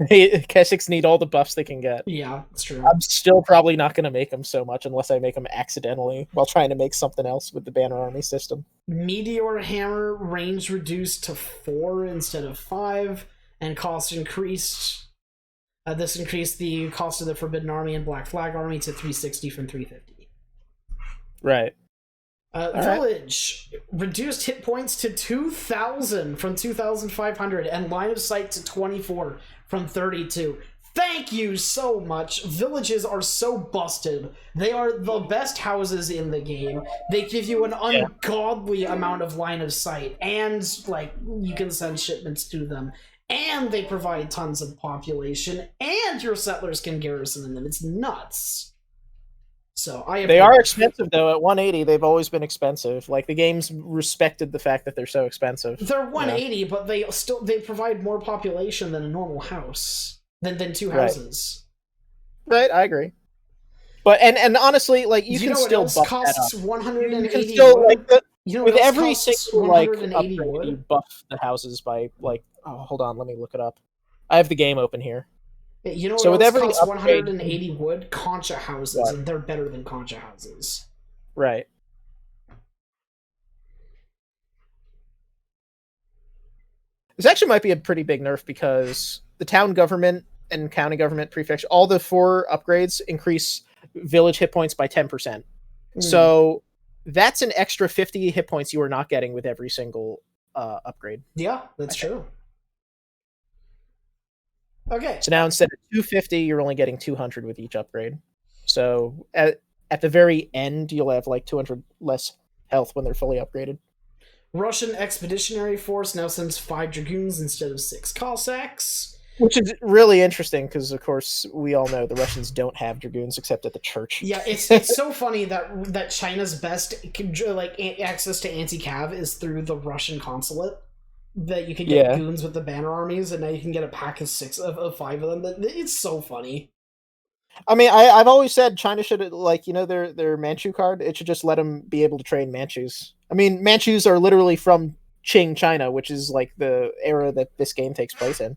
Keshiks need all the buffs they can get. Yeah, that's true. I'm still probably not going to make them so much unless I make them accidentally while trying to make something else with the Banner Army system. Meteor Hammer range reduced to 4 instead of 5, and cost increased. This increased the cost of the Forbidden Army and Black Flag Army to 360 from 350. Right. Village reduced hit points to 2,000 from 2,500 and line of sight to 24 from 32. Thank you so much. Villages are so busted. They are the best houses in the game. They give you an ungodly amount of line of sight, and like you can send shipments to them. And they provide tons of population, and your settlers can garrison in them. It's nuts. So they are expensive though. At 180, they've always been expensive. Like, the game's respected the fact that they're so expensive. They're 180, but they provide more population than a normal house than two houses. Right, I agree. But and honestly, like, you can still buff costs that up. 180. You can still, like, with every costs single like 180 upgrade, wood? you buff the houses by like. Oh, hold on, let me look it up. I have the game open here. You know So what with else every costs upgrade- 180 wood? Concha houses, What? and they're better than Concha houses. Right. This actually might be a pretty big nerf because the town government and county government prefecture, all the 4 upgrades increase village hit points by 10%. So that's an extra 50 hit points you are not getting with every single upgrade. Yeah, that's true. Okay. So now instead of 250, you're only getting 200 with each upgrade. So at the very end, you'll have like 200 less health when they're fully upgraded. Russian Expeditionary Force now sends 5 Dragoons instead of 6 Cossacks. Which is really interesting because, of course, we all know the Russians don't have dragoons except at the church. Yeah, it's so funny that China's best access to anti-cav is through the Russian consulate. That you can get goons with the banner armies, and now you can get a pack of 5 of them. It's so funny. I mean, I've always said China should, like, you know, their Manchu card. It should just let them be able to train Manchus. I mean, Manchus are literally from Qing, China, which is like the era that this game takes place in.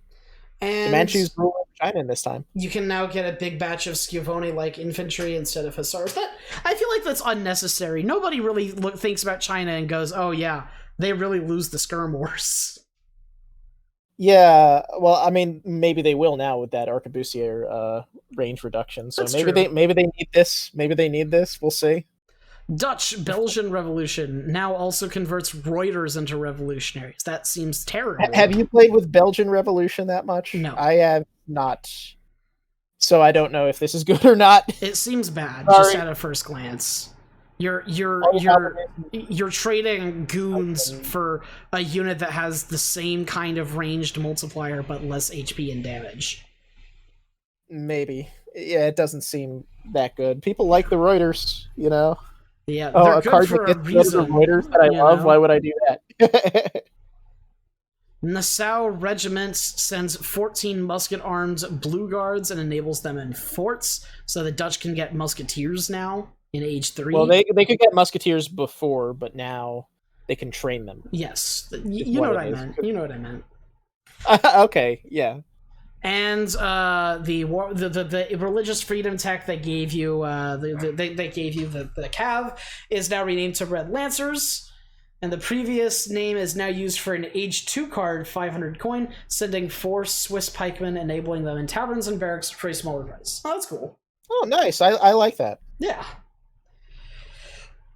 And the Manchus rule China in this time. You can now get a big batch of Schiavone-like infantry instead of Hussars. I feel like that's unnecessary. Nobody really thinks about China and goes, oh yeah, they really lose the skirmores. Yeah, well, I mean, maybe they will now with that arquebusier range reduction. So That's maybe true. they need this. Maybe they need this. We'll see. Dutch-Belgian Revolution now also converts Reuters into revolutionaries. That seems terrible. Have you played with Belgian Revolution that much? No. I have not. So I don't know if this is good or not. It seems bad, Sorry. just at a first glance. You're trading goons for a unit that has the same kind of ranged multiplier but less HP and damage. Maybe. Yeah, it doesn't seem that good. People like the Reuters, you know. Yeah, Oh, they're a good card for that a gets the reason. Reuters that I you love. know? Why would I do that? Nassau Regiments sends 14 musket armed blue guards and enables them in forts, so the Dutch can get musketeers now in Age 3. Well, they could get musketeers before, but now they can train them. Yes, you know what I meant. You know what I meant. Okay, yeah. And the religious freedom tech that gave you the cav is now renamed to Red Lancers. And the previous name is now used for an Age 2 card, 500 coin, sending 4 Swiss pikemen, enabling them in taverns and barracks for a smaller price. Oh, that's cool. Oh, nice. I like that. Yeah.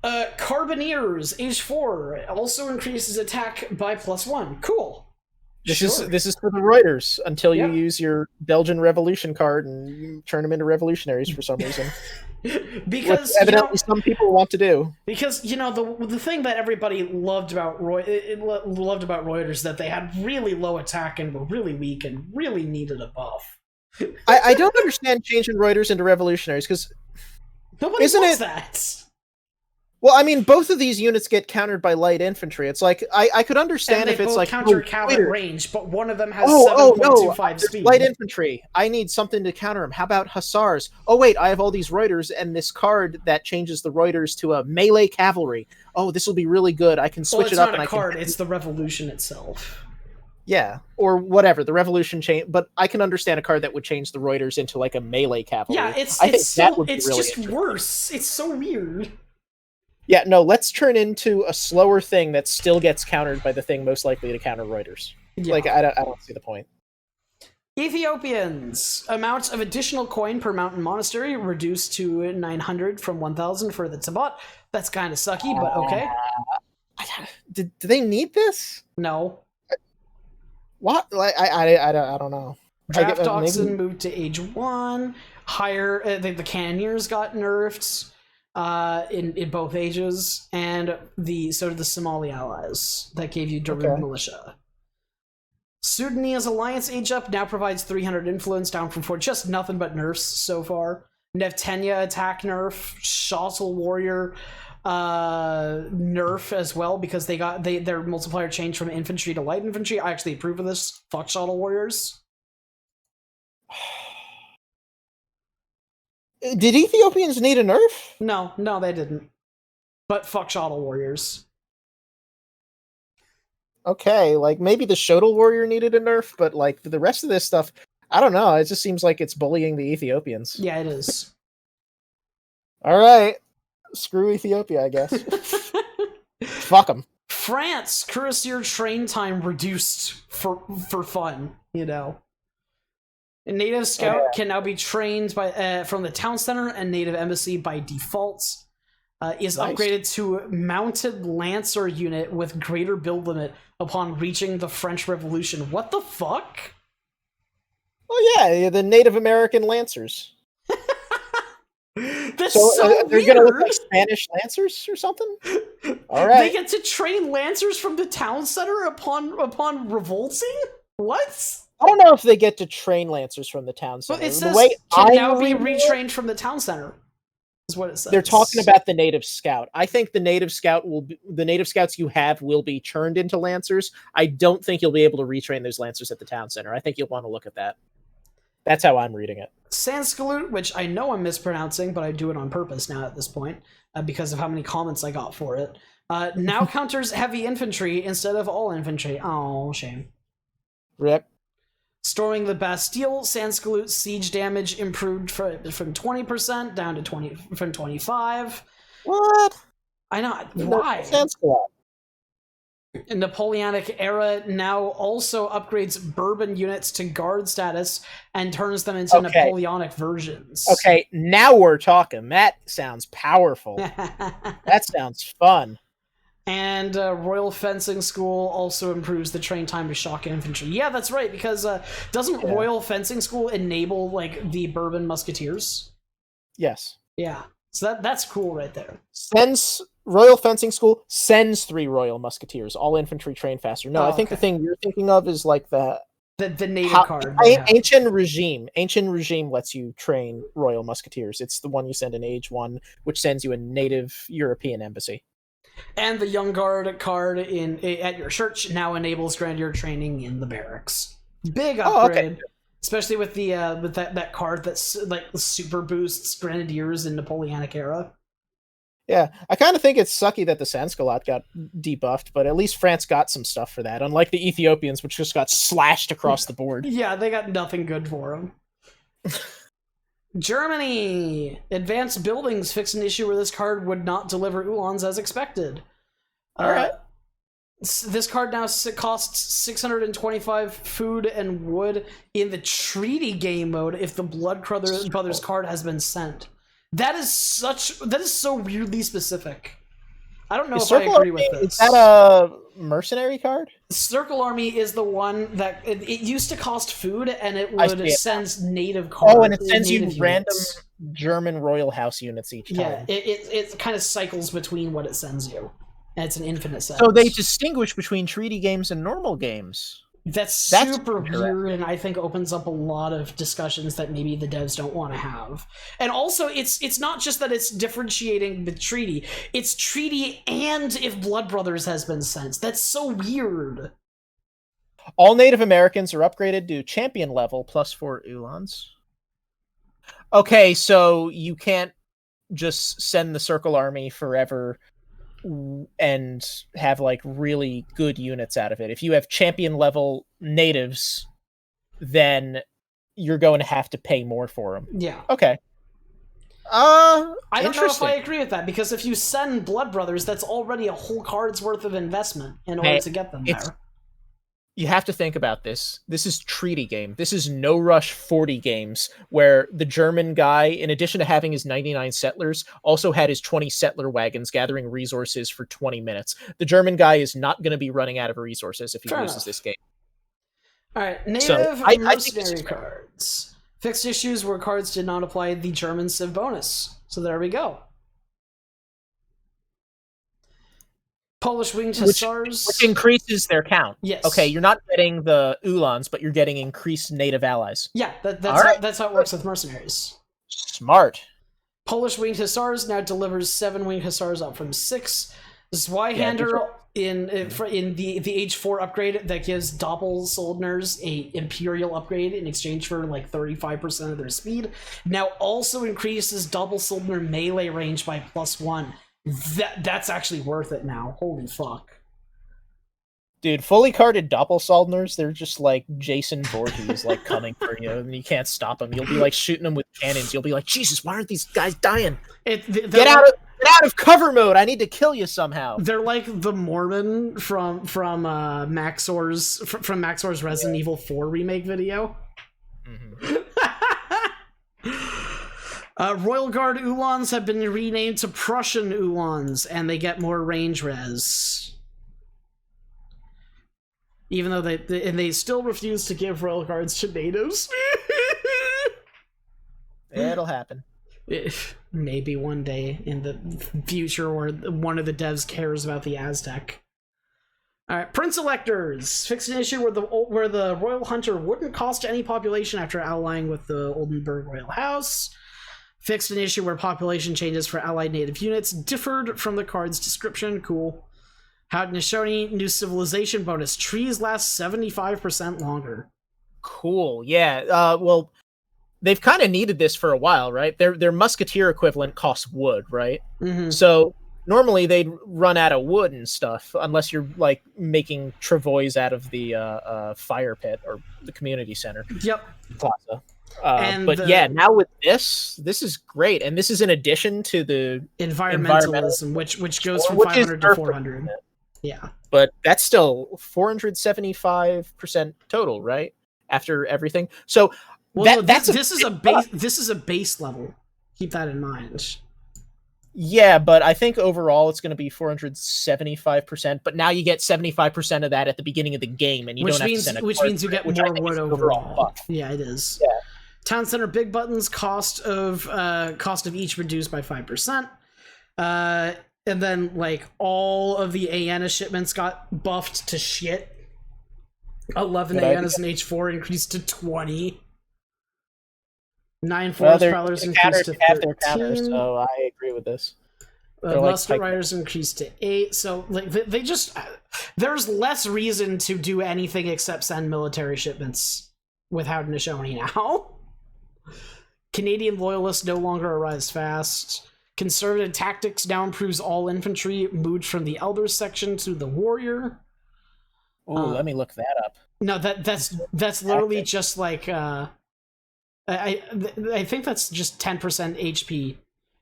Carbineers, Age 4, also increases attack by +1. Cool. This is for the Reuters until you Yeah. use your Belgian Revolution card and you turn them into revolutionaries for some reason. Because Which evidently some people want to do. Because the thing that everybody loved about Reuters that they had really low attack and were really weak and really needed a buff. I don't understand changing Reuters into revolutionaries because Nobody wants that. Well, I mean, both of these units get countered by light infantry. It's like I could understand And they if it's both like counter oh, Cal wait, at range, but one of them has no, 7.25 speed. light infantry. I need something to counter them. How about hussars? Oh wait, I have all these Reuters and this card that changes the Reuters to a melee cavalry. Oh, this will be really good. I can switch it's it up. not and a card; I can... it's the revolution itself. Yeah, or whatever. The revolution change, but I can understand a card that would change the Reuters into like a melee cavalry. Yeah, it's really just worse. It's so weird. Yeah, no, let's turn into a slower thing that still gets countered by the thing most likely to counter Reuters. Yeah. Like, I don't see the point. Ethiopians. Amount of additional coin per mountain monastery reduced to 900 from 1,000 for the Tabat. That's kind of sucky, but okay. Do they need this? No. What? Like, I don't know. Draft Oxen moved to Age 1. Higher, the Cannoneers got nerfed. In both ages, and so did the Somali allies that gave you Darud militia. Sudanese alliance age up now provides 300 influence, down from 4. Just nothing but nerfs so far. Nevtenia attack nerf, Shottle warrior nerf as well because their multiplier changed from infantry to light infantry. I actually approve of this. Fuck Shottle warriors. Did Ethiopians need a nerf? No, they didn't. But fuck Shottle warriors. Okay, like maybe the Shottle warrior needed a nerf, but like the rest of this stuff, I don't know. It just seems like it's bullying the Ethiopians. Yeah, it is. All right, screw Ethiopia, I guess. Fuck them. France, Cuirassier train time reduced for fun, A native scout can now be trained by from the town center and native embassy by default. Is Nice. upgraded to mounted lancer unit with greater build limit upon reaching the French Revolution. What the fuck? Oh yeah, the Native American Lancers. That's So so they're weird. gonna look like Spanish Lancers or something. All right. They get to train lancers from the town center upon revolting. What? I don't know if they get to train Lancers from the town center. Well, it The says way can I'm now be reading it, retrained from the town center. Is what it says. they're talking about the Native Scout. I think the Native Scouts you have will be turned into Lancers. I don't think you'll be able to retrain those Lancers at the town center. I think you'll want to look at that. That's how I'm reading it. Sanskalut, which I know I'm mispronouncing, but I do it on purpose now at this point because of how many comments I got for it. Now counters heavy infantry instead of all infantry. Oh, shame. Rip. Storming the Bastille, Sanskalut siege damage improved from 20% down to 25. What? I know. Why? Sanskalut. Napoleonic era now also upgrades Bourbon units to guard status and turns them into Napoleonic versions. Okay, now we're talking. That sounds powerful. That sounds fun. And Royal Fencing School also improves the train time to shock infantry. Yeah, that's right, because doesn't Royal Fencing School enable, like, the Bourbon Musketeers? Yes. Yeah. So that's cool right there. Royal Fencing School sends 3 Royal Musketeers. All infantry train faster. No, I think the thing you're thinking of is like the native card. Ancient Regime. Ancient Regime lets you train Royal Musketeers. It's the one you send in Age 1, which sends you a native European embassy. And the Young Guard card at your church now enables Grenadier training in the barracks. Big upgrade, especially with the with that card that's like super boosts Grenadiers in Napoleonic era. Yeah, I kind of think it's sucky that the Sanskalat got debuffed, but at least France got some stuff for that, unlike the Ethiopians, which just got slashed across the board. Yeah, they got nothing good for them. Germany! Advanced Buildings fixed an issue where this card would not deliver Ulans as expected. Alright. This card now costs 625 food and wood in the treaty game mode if the Blood Brothers card has been sent. That is so weirdly specific. I don't know if I agree with this. Is that a mercenary card? Circle Army is the one that it used to cost food, and it would send native cards. Oh, and it sends you random German Royal House units each time. Yeah, it kind of cycles between what it sends you. And it's an infinite set. So they distinguish between treaty games and normal games. That's super weird, and I think opens up a lot of discussions that maybe the devs don't want to have. And also, it's not just that it's differentiating the treaty; it's treaty and if Blood Brothers has been sent. That's so weird. All Native Americans are upgraded to champion level +4 Ulans. Okay, so you can't just send the Circle Army forever and have like really good units out of it. If you have champion level natives, then you're going to have to pay more for them. Yeah. Okay. I don't know if I agree with that, because if you send Blood Brothers, that's already a whole card's worth of investment in order to get them there. You have to think about this. This is treaty game. This is No Rush 40 games, where the German guy, in addition to having his 99 settlers, also had his 20 settler wagons gathering resources for 20 minutes. The German guy is not going to be running out of resources if he loses this game. All right, native mercenary cards. Fixed issues where cards did not apply the German Civ bonus. So there we go. Polish Winged Hussars. Which increases their count. Yes. Okay, you're not getting the Ulans, but you're getting increased native allies. Yeah, that's how it works with mercenaries. Smart. Polish Winged Hussars now delivers 7 Winged Hussars up from 6. Zweihander in the H4 upgrade that gives Doppelsoldners a Imperial upgrade in exchange for like 35% of their speed. Now also increases Doppelsoldner melee range by +1. That's actually worth it now. Holy fuck. Dude, fully carded Doppelsoldners, they're just like Jason Voorhees, like coming for you, and you can't stop them. You'll be like shooting them with cannons. You'll be like, Jesus, why aren't these guys dying? Get out of cover mode. I need to kill you somehow. They're like the Mormon from Maxor's Resident Evil 4 remake video. Mm-hmm. Royal Guard Ulans have been renamed to Prussian Ulans, and they get more range res. Even though they still refuse to give Royal Guards to natives. It'll happen. Maybe one day in the future where one of the devs cares about the Aztec. Alright, Prince Electors. Fixed an issue where the Royal Hunter wouldn't cost any population after allying with the Oldenburg Royal House. Fixed an issue where population changes for allied native units differed from the card's description. Cool. Haudenosaunee new civilization bonus. Trees last 75% longer. Cool. Yeah. Well, they've kind of needed this for a while, right? Their musketeer equivalent costs wood, right? Mm-hmm. So normally they'd run out of wood and stuff, unless you're like making travois out of the fire pit or the community center. Yep. Plaza. Now with this is great, and this is in addition to the environmentalism, which goes from 500 to 400. Yeah, but that's still 475% total, right? After everything. So this is a base level. Keep that in mind. Yeah, but I think overall it's going to be 475%. But now you get 75% of that at the beginning of the game, and you don't have to send a which means you get more wood overall. Yeah, it is. Yeah. Town Center Big Buttons cost of each reduced by 5%. And then like all of the Aena shipments got buffed to shit. 11 Aenas in H4 increased to 20. 9 Forest Prowlers increased to 13. Counter, so I agree with this. Musket Riders increased to 8. So like they just there's less reason to do anything except send military shipments with Haudenosaunee now. Canadian Loyalists no longer arise fast. Conservative Tactics now improves all infantry, moved from the Elders section to the Warrior. Oh, let me look that up. No, that's literally just like I think that's just 10% HP.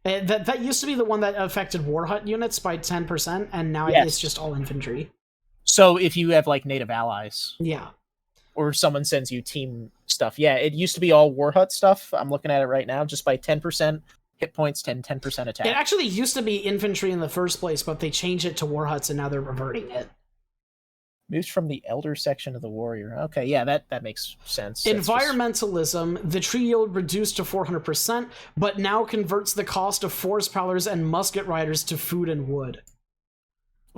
That used to be the one that affected War Hut units by 10%, and now it's just all infantry. So if you have like native allies, Yeah. or someone sends you team stuff, yeah, it used to be all War Hut stuff. I'm looking at it right now, just by 10% hit points, 10% attack. It actually used to be infantry in the first place, but they changed it to war huts, and now they're reverting it. Moves from the elder section of the warrior. Okay, yeah, that makes sense. That's Environmentalism, the tree yield reduced to 400%, but now converts the cost of forest prowlers and musket riders to food and wood.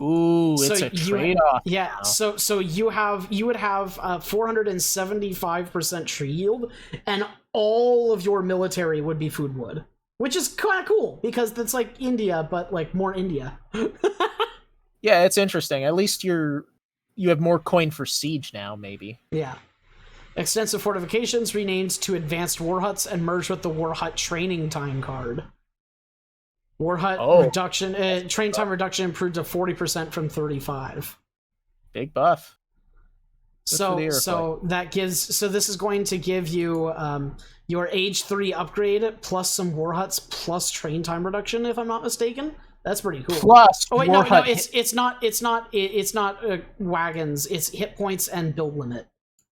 Ooh, it's a trade-off. Yeah, now. so you would have 475% tree yield, and all of your military would be food wood, which is kind of cool because that's like India, but like more India. Yeah, it's interesting. At least you have more coin for siege now, maybe. Yeah. Extensive fortifications renamed to advanced war huts and merged with the war hut training time card. War hut reduction, train time reduction improved to 40% from 35. Big buff. So this is going to give you your age 3 upgrade plus some war huts plus train time reduction, if I'm not mistaken. That's pretty cool. Plus, it's not wagons. It's hit points and build limit,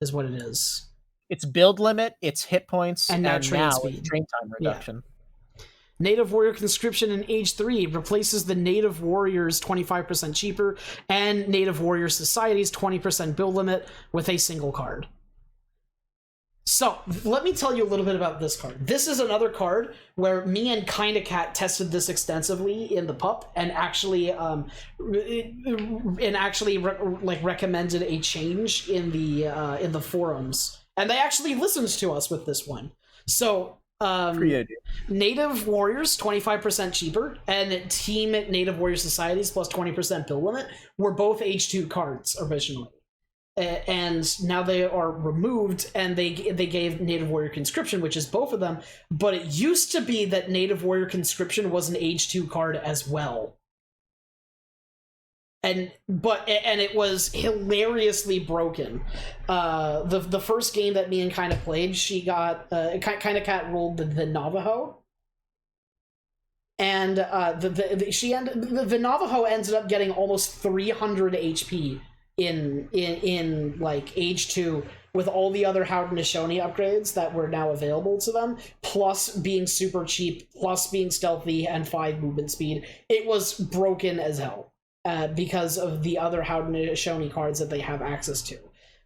is what it is. It's build limit, it's hit points, and now train speed. Train time reduction. Yeah. Native Warrior Conscription in Age 3 replaces the Native Warriors 25% cheaper and Native Warrior Society's 20% build limit with a single card. So, let me tell you a little bit about this card. This is another card where me and Kinda Cat tested this extensively in the pup and actually recommended a change in the forums. And they actually listened to us with this one. So, Native Warriors 25% cheaper and Team Native Warrior Societies plus 20% build limit were both H2 cards originally. And now they are removed, and they gave Native Warrior Conscription, which is both of them, but it used to be that Native Warrior Conscription was an H2 card as well. And it was hilariously broken. The first game that me and Kinda played, she got Kinda Cat rolled the Navajo, and the Navajo ended up getting almost 300 HP in like Age 2 with all the other Haudenosaunee upgrades that were now available to them, plus being super cheap, plus being stealthy and 5 movement speed. It was broken as hell because of the other Haudenosaunee cards that they have access to.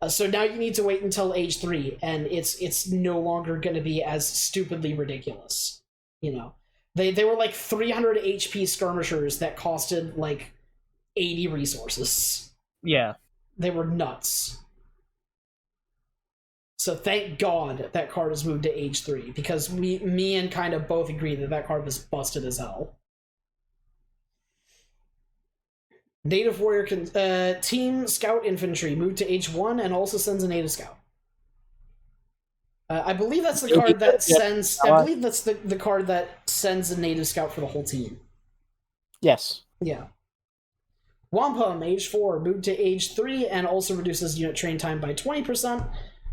So now you need to wait until Age 3, and it's no longer going to be as stupidly ridiculous. You know, they were like 300 HP skirmishers that costed like 80 resources. Yeah. They were nuts. So thank God that card has moved to Age 3, because me and Kinda both agree that card was busted as hell. Native Warrior Team Scout Infantry moved to Age 1 and also sends a Native Scout. I believe that's the card that sends. I believe that's the card that sends a Native Scout for the whole team. Yes. Yeah. Wampum, Age 4, moved to Age 3 and also reduces unit train time by 20%,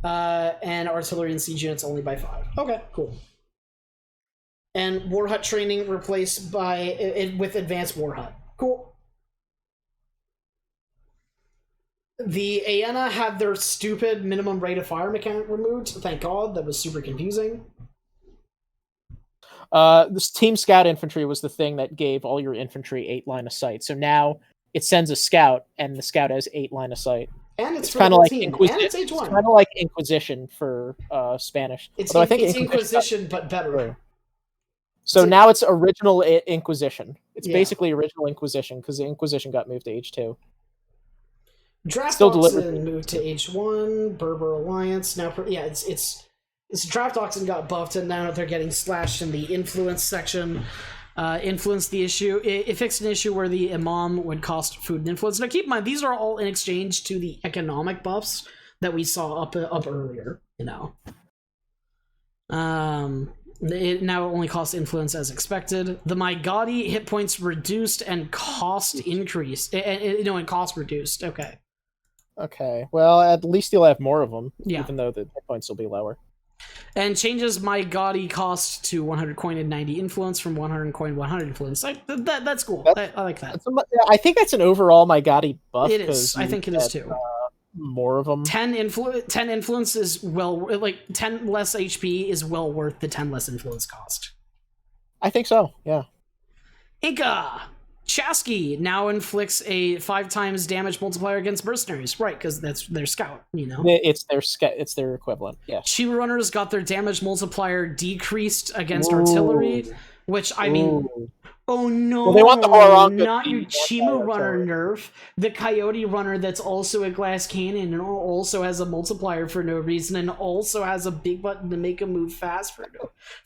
and artillery and siege units only by 5. Okay, cool. And War Hut training replaced with Advanced War Hut. Cool. The Aena had their stupid minimum rate of fire mechanic removed. Thank God, that was super confusing. This Team Scout Infantry was the thing that gave all your infantry 8 line of sight. So now it sends a scout, and the scout has 8 line of sight. And it's kind of like Inquisition. And it's Age 1. It's kind of like Inquisition for Spanish. It's Inquisition, but better. So now it's original Inquisition. It's basically original Inquisition, because the Inquisition got moved to Age 2. Draft Oxen moved to Age 1. Berber Alliance now. It's Draft Oxen got buffed, and now they're getting slashed in the influence section. Influence the issue. It fixed an issue where the Imam would cost food and influence. Now keep in mind, these are all in exchange to the economic buffs that we saw up earlier. You know. It now only costs influence as expected. The Maigadi hit points reduced and cost increased. And cost reduced. Okay. Okay. Well, at least you'll have more of them. Yeah. Even though the hit points will be lower. And changes my gaudy cost to 100 coin and 90 influence from 100 coin 100 influence. That's cool. I like that. I think that's an overall my Gotti buff. It is. I think it is too. More of them. 10 influence is 10 less HP is well worth the 10 less influence cost. I think so. Yeah. Inca Chasqui now inflicts a 5 times damage multiplier against mercenaries, right? Because that's their scout. It's their equivalent. Yeah. Chimu runners got their damage multiplier decreased against artillery, which I mean. Oh no! Well, they want the Horanga not your Chimu runner nerf. The Coyote runner that's also a glass cannon and also has a multiplier for no reason and also has a big button to make a move fast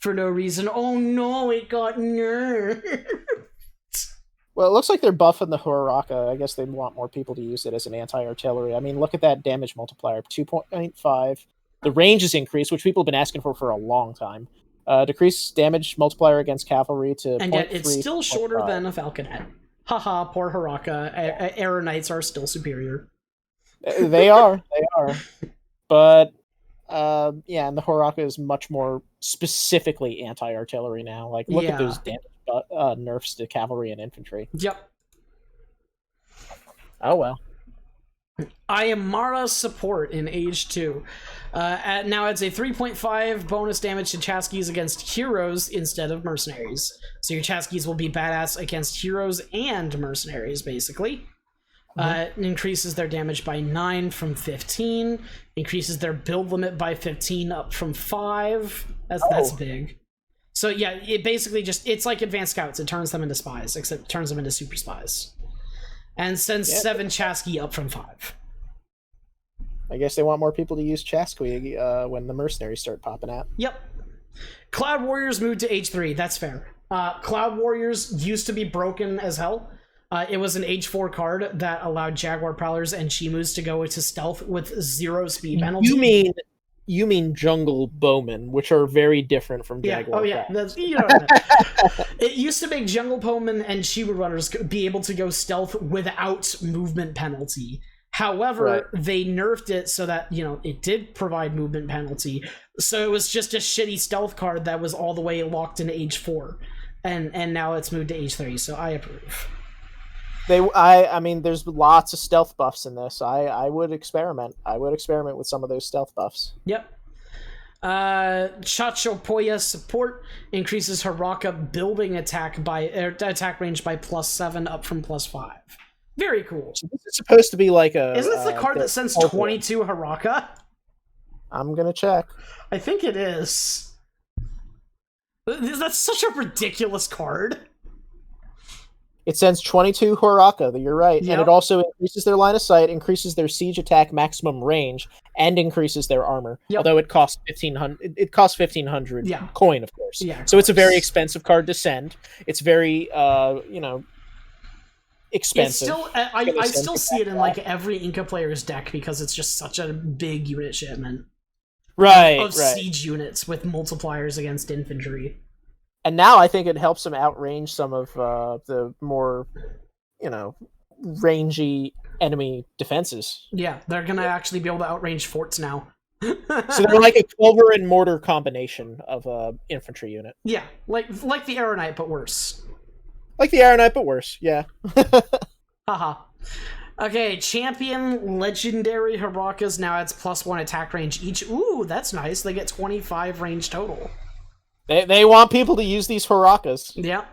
for no reason. Oh no! It got nerfed. Well, it looks like they're buffing the Horaka. I guess they want more people to use it as an anti-artillery. I mean, look at that damage multiplier, 2.5. The range is increased, which people have been asking for a long time. Decrease damage multiplier against cavalry to 0.3. And yet it's still shorter than a Falconet. Haha, poor Horaka. Arrow Knights are still superior. They are. But, yeah, and the Horaka is much more specifically anti-artillery now. Like, look at those damage nerfs to cavalry and infantry. Yep. Oh, well. Ayamara support in Age 2. Now adds a 3.5 bonus damage to Chasquis against heroes instead of mercenaries. So your Chasquis will be badass against heroes and mercenaries, basically. Increases their damage by 9 from 15. Increases their build limit by 15 up from 5. That's big. So yeah, it basically it's like advanced scouts. It turns them into spies, except it turns them into super spies. And sends 7 Chasqui up from 5. I guess they want more people to use Chasqui when the mercenaries start popping out. Yep. Cloud Warriors moved to Age 3. That's fair. Cloud Warriors used to be broken as hell. It was an Age 4 card that allowed Jaguar Prowlers and Chimus to go into stealth with 0 speed penalty. You mean Jungle Bowmen, which are very different from Jaguar. Oh yeah, it used to make Jungle Bowmen and Chimu runners be able to go stealth without movement penalty. However, they nerfed it so that it did provide movement penalty. So it was just a shitty stealth card that was all the way locked into Age 4, and now it's moved to Age 3. So I approve. I mean, there's lots of stealth buffs in this. I would experiment. I would experiment with some of those stealth buffs. Yep. Chachopoya support increases Haraka building attack range by +7 up from +5. Very cool. So this is supposed to be like a... Isn't this the card that sends 22 Haraka? I'm gonna check. I think it is. That's such a ridiculous card. It sends 22 Horaka, you're right. Yep. And it also increases their line of sight, increases their siege attack maximum range, and increases their armor. Yep. Although it costs 1,500. It costs 1,500 coin, of course. Yeah, so it's a very expensive card to send. It's very, expensive. It's still, I still see it in like every Inca player's deck because it's just such a big unit shipment. Of siege units with multipliers against infantry. And now I think it helps them outrange some of the more, rangy enemy defenses. Yeah, they're going to actually be able to outrange forts now. So they're like a clover and mortar combination of an infantry unit. Yeah, like the Arrow Knight, but worse. Like the Arrow Knight, but worse, yeah. Haha. Okay, Champion Legendary Harakas now adds +1 attack range each. Ooh, that's nice. They get 25 range total. They want people to use these Harakas. Yeah.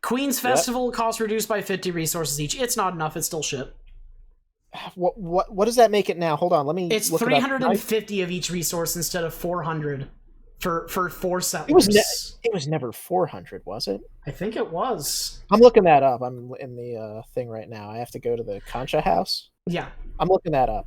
Queen's Festival cost reduced by 50 resources each. It's not enough. It's still shit. What does that make it now? Hold on, let me. It's 350 of each resource instead of 400 for 4 settlers. It was never 400, was it? I think it was. I'm looking that up. I'm in the thing right now. I have to go to the Concha house. Yeah. I'm looking that up.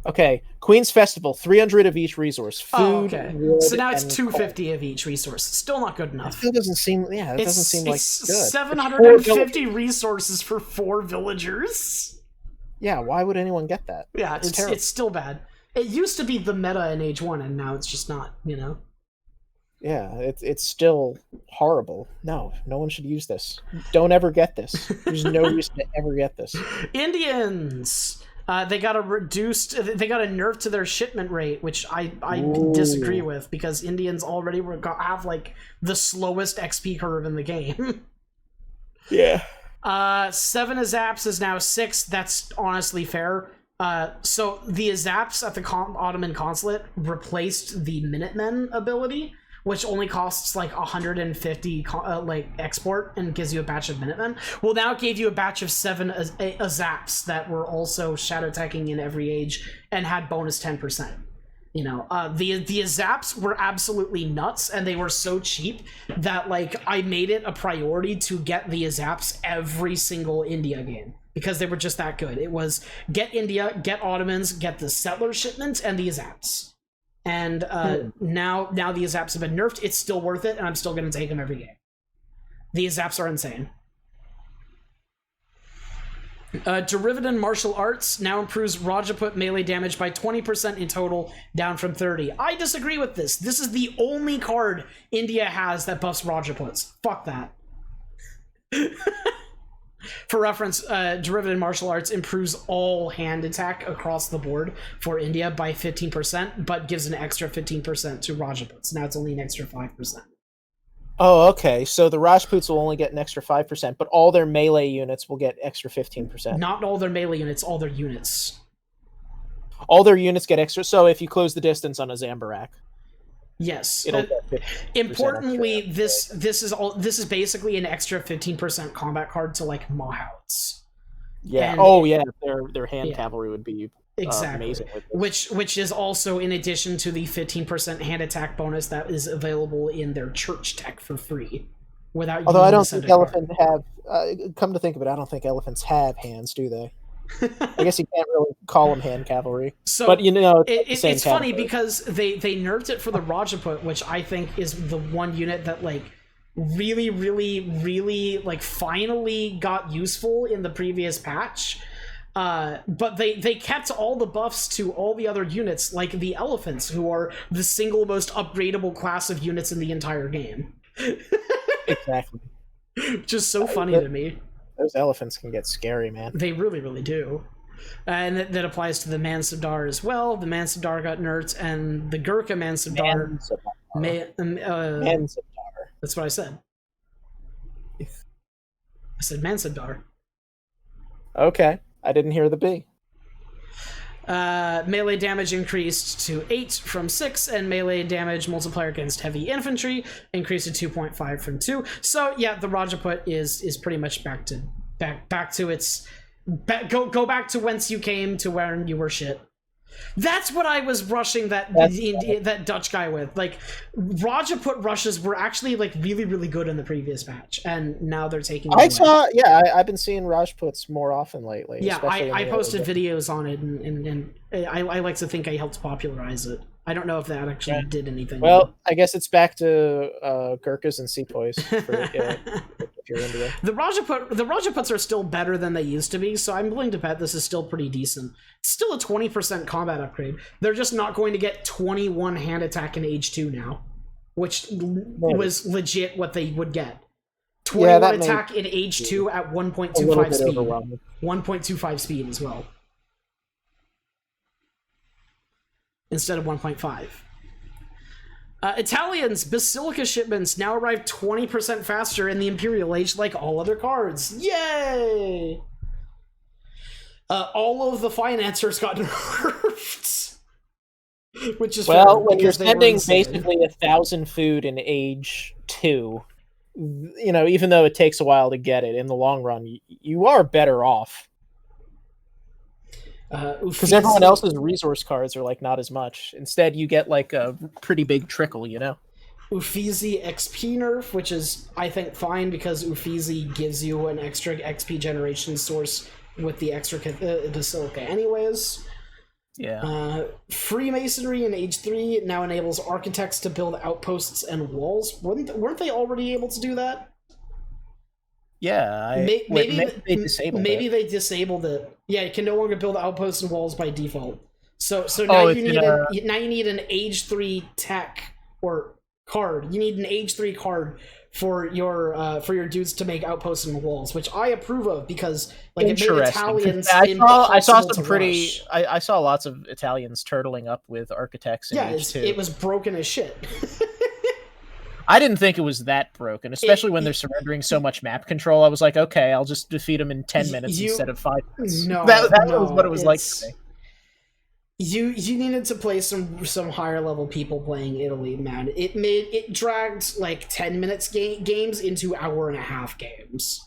Okay, Queen's Festival, 300 of each resource. Food, wood, so now it's 250 of each resource. Still not good enough. It still doesn't seem, it doesn't seem like good. 750 resources for 4 villagers. Yeah, why would anyone get that? Yeah, it's still bad. It used to be the meta in Age 1, and now it's just not, Yeah, it's still horrible. No one should use this. Don't ever get this. There's no reason to ever get this. Indians! They got a nerf to their shipment rate, which I Ooh. disagree with, because Indians already have like the slowest XP curve in the game. Yeah. 7 Azaps is now 6. That's honestly fair. So the Azaps at the Ottoman consulate replaced the Minutemen ability, which only costs like 150 like export and gives you a batch of Minutemen. Well, now it gave you a batch of 7 Azaps that were also shadow teching in every age and had bonus 10%. You know, the Azaps were absolutely nuts, and they were so cheap that like I made it a priority to get the Azaps every single India game, because they were just that good. It was get India, get Ottomans, get the settler shipments, and the Azaps. And now the Azaps have been nerfed. It's still worth it, and I'm still going to take them every game. The Azaps are insane. Derivative Martial Arts now improves Rajput melee damage by 20% in total, down from 30. I disagree with this. This is the only card India has that buffs Rajputs. Fuck that. For reference, Derivative Martial Arts improves all hand attack across the board for India by 15%, but gives an extra 15% to Rajputs. Now it's only an extra 5%. Oh, okay. So the Rajputs will only get an extra 5%, but all their melee units will get extra 15%. Not all their melee units, all their units. All their units get extra. So if you close the distance on a Zambarak, yes. it'll get 50% Importantly, extra. this is basically an extra 15% combat card to like Mahouts. Yeah. And yeah. Their hand cavalry would be exactly amazing with this. Which is also in addition to the 15% hand attack bonus that is available in their church tech for free. Without Although I don't using think elephants have. Come to think of it, I don't think elephants have hands, do they? I guess you can't really call them hand cavalry. So, but you know, it's funny because they nerfed it for the Rajput, which I think is the one unit that like really, really, really like finally got useful in the previous patch. But they kept all the buffs to all the other units, like the elephants, who are the single most upgradable class of units in the entire game. Exactly. Just so funny to me. Those elephants can get scary, man. They really, really do. And that applies to the Mansabdar as well. The Mansabdar got nerfed, and the Gurkha Mansabdar. Mansabdar. That's what I said. I said Mansabdar. Okay. I didn't hear the B. Melee damage increased to 8 from 6, and melee damage multiplier against heavy infantry increased to 2.5 from 2. So yeah, the Rajput is pretty much back to its go back to whence you came, to where you were shit. That's what I was rushing that Dutch guy with. Like, Rajput rushes were actually like really, really good in the previous patch, and now they're taking. I've been seeing Rajputs more often lately. Yeah, I posted videos on it, and I like to think I helped popularize it. I don't know if that actually did anything. Well, I guess it's back to Gurkhas and Sepoys if you're into it. The Rajputs are still better than they used to be, so I'm willing to bet this is still pretty decent. It's still a 20% combat upgrade. They're just not going to get 21 hand attack in Age 2 now, which was legit what they would get. 21 attack in Age 2 at 1.25 speed. 1.25 speed as well. Instead of 1.5. Italians, Basilica shipments now arrive 20% faster in the Imperial Age, like all other cards. Yay! All of the financiers got nerfed. Which is when you're spending basically 1,000 food in Age 2, you know, even though it takes a while to get it, in the long run, you are better off. Because everyone else's resource cards are like not as much. Instead, you get like a pretty big trickle, you know. Uffizi XP nerf, which is I think fine because Uffizi gives you an extra XP generation source with the extra Basilica anyways. Yeah. Freemasonry in Age 3 now enables architects to build outposts and walls. Weren't they already able to do that? Yeah, maybe they disabled it. Yeah, you can no longer build outposts and walls by default. So now you need an Age 3 tech, or card. You need an Age 3 card for your dudes to make outposts in the walls, which I approve of because like it made Italians I saw impossible some to pretty. rush. I saw lots of Italians turtling up with architects in Yeah, H2. it was broken as shit. I didn't think it was that broken, especially when they're surrendering so much map control. I was like, okay, I'll just defeat them in 10 minutes instead of 5 minutes. No, that no, was what it was like to me. You needed to play some higher level people playing Italy, man. It dragged like 10 minutes games into hour and a half games.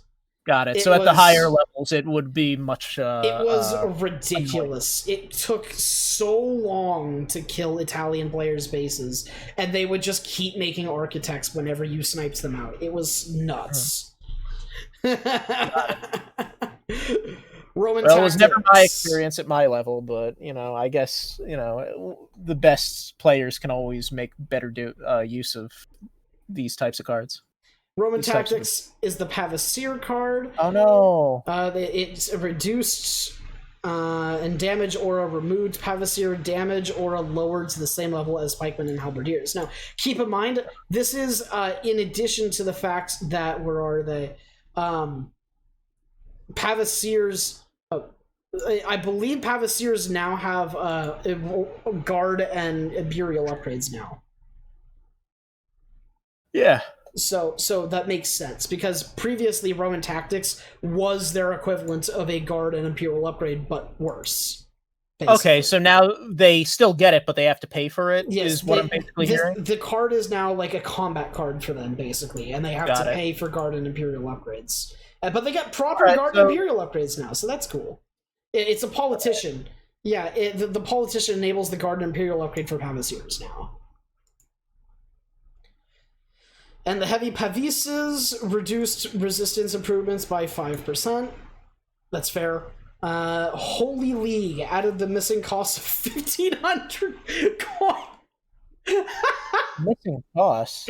Got it. So at the higher levels, it would be much. It was ridiculous. It took so long to kill Italian players' bases, and they would just keep making architects whenever you sniped them out. It was nuts. Roman well, it was never my tactics. experience at my level, but I guess the best players can always make better use of these types of cards. Roman Tactics is the Pavasir card. Oh no! It's reduced and damage aura removed. Pavasir damage aura lowered to the same level as Pikemen and Halberdiers. Now, keep in mind, this is in addition to the fact that, where are they? Pavasirs... I believe Pavasirs now have Guard and Imperial upgrades now. Yeah. So that makes sense, because previously Roman Tactics was their equivalent of a Guard and Imperial upgrade, but worse. Basically. Okay, so now they still get it, but they have to pay for it, yes, is what I'm basically hearing? The card is now like a combat card for them, basically, and they have to pay for Guard and Imperial upgrades. But they get proper Guard and Imperial upgrades now, so that's cool. It's a politician. Yeah, the politician enables the Guard and Imperial upgrade for Pavasirs now. And the heavy Pavises reduced resistance improvements by 5%. That's fair. Holy League added the missing cost of 1,500 coin. Missing cost?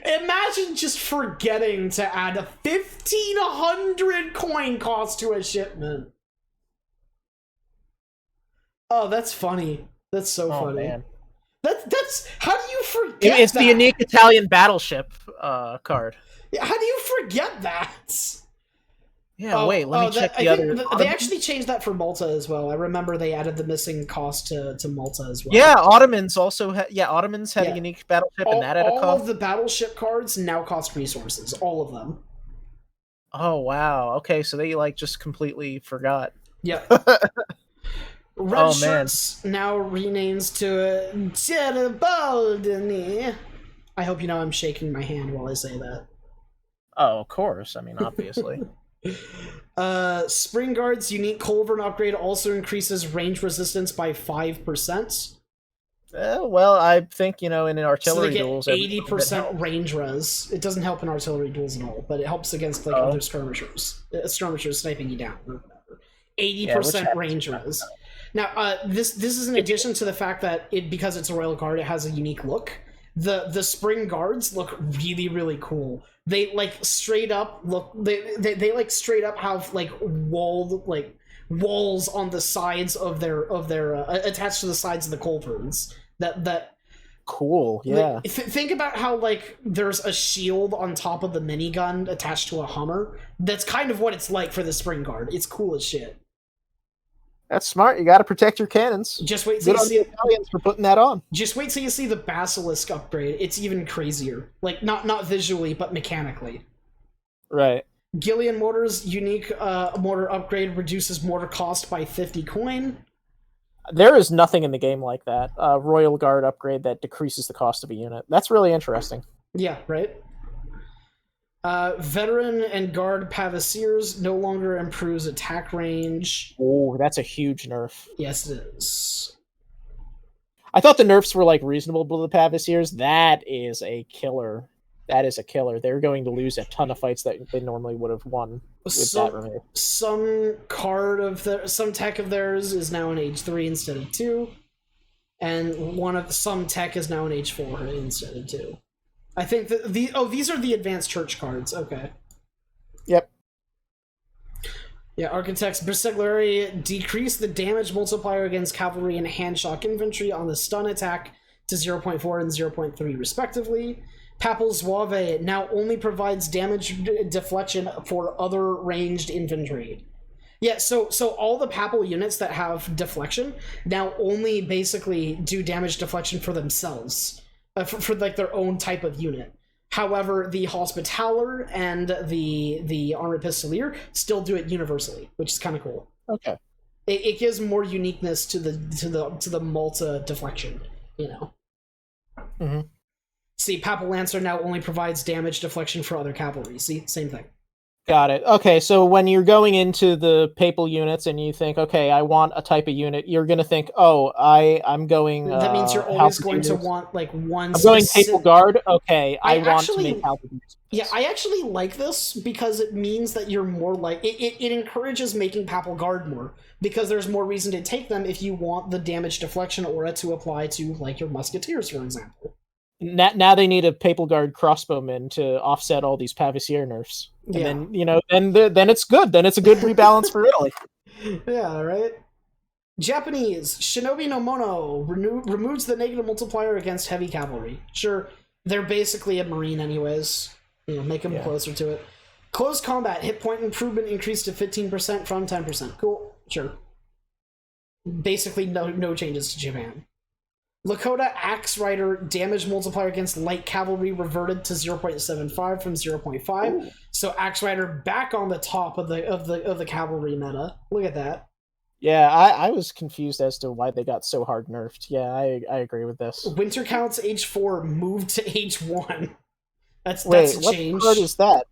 Imagine just forgetting to add a 1,500 coin cost to a shipment. Oh, that's funny. That's so funny. Man. That's how do you forget it's that? The unique Italian battleship card. How do you forget that? Yeah, wait, let me check the other. They actually changed that for Malta as well. I remember they added the missing cost to Malta as well. Yeah, Ottomans also Ottomans had a unique battleship, and that had a cost. All of the battleship cards now cost resources. All of them. Oh wow. Okay, so they just completely forgot. Yeah. Red Shirts now renames to Garibaldi. I hope you know I'm shaking my hand while I say that. Oh, of course. I mean, obviously. Spring Guard's unique Culverin upgrade also increases range resistance by 5%. Well, I think, in artillery duels... 80% range res. It doesn't help in artillery duels at all, but it helps against other skirmishers. Skirmishers sniping you down or whatever. 80% range res. Now, this is in addition to the fact that because it's a Royal Guard, it has a unique look. The Spring Guards look really, really cool. They straight up look. They straight up have walls on the sides of their attached to the sides of the culverins. That cool. Yeah. Think about how there's a shield on top of the minigun attached to a Hummer. That's kind of what it's like for the Spring Guard. It's cool as shit. That's smart. You got to protect your cannons. Just wait till you see the Italians for putting that on. Just wait till you see the Basilisk upgrade. It's even crazier. Not visually, but mechanically. Right. Gillian Mortar's unique mortar upgrade reduces mortar cost by 50 coin. There is nothing in the game like that. Royal Guard upgrade that decreases the cost of a unit. That's really interesting. Yeah, right? Veteran and Guard Pavasirs no longer improves attack range. Oh, that's a huge nerf. Yes, it is. I thought the nerfs were reasonable to the Pavasirs. That is a killer. That is a killer. They're going to lose a ton of fights that they normally would have won with that removed. Some tech of theirs is now in Age 3 instead of 2. And some tech is now in Age 4 instead of 2. I think that these are the advanced church cards. Okay. Yep. Yeah, Architects Bersaglieri decrease the damage multiplier against cavalry and hand shock infantry on the stun attack to 0.4 and 0.3 respectively. Papal Zouave now only provides damage deflection for other ranged infantry. Yeah, so all the Papal units that have deflection now only basically do damage deflection for themselves, for like their own type of unit. However, the Hospitaller and the Armored Pistolier still do it universally, which is kind of cool. Okay. It gives more uniqueness to the Malta deflection, you know. Mm-hmm. See, Papal Lancer now only provides damage deflection for other cavalry. See, same thing. Got it. Okay, so when you're going into the papal units and you think, okay, I want a type of unit, you're going to think, oh, I'm going. That means you're always going to want like one. I'm going papal guard. Okay, I want to make Halberdiers. Yeah, I actually like this because it means that you're more like it encourages making papal guard more, because there's more reason to take them if you want the damage deflection aura to apply to like your musketeers, for example. Now they need a papal guard crossbowman to offset all these Pavisier nerfs, and then then it's good. Then it's a good rebalance for Italy. Yeah, right. Japanese Shinobi no Mono removes the negative multiplier against heavy cavalry. Sure, they're basically a marine anyways. You know, make them closer to it. Close combat hit point improvement increased to 15% from 10%. Cool, sure. Basically, no changes to Japan. Lakota Axe Rider damage multiplier against light cavalry reverted to 0.75 from 0.5. Ooh. So Axe Rider back on the top of the cavalry meta. Look at that. Yeah, I was confused as to why they got so hard nerfed. Yeah, I agree with this. Winter Counts H4 moved to H1. That's a change. What card is that?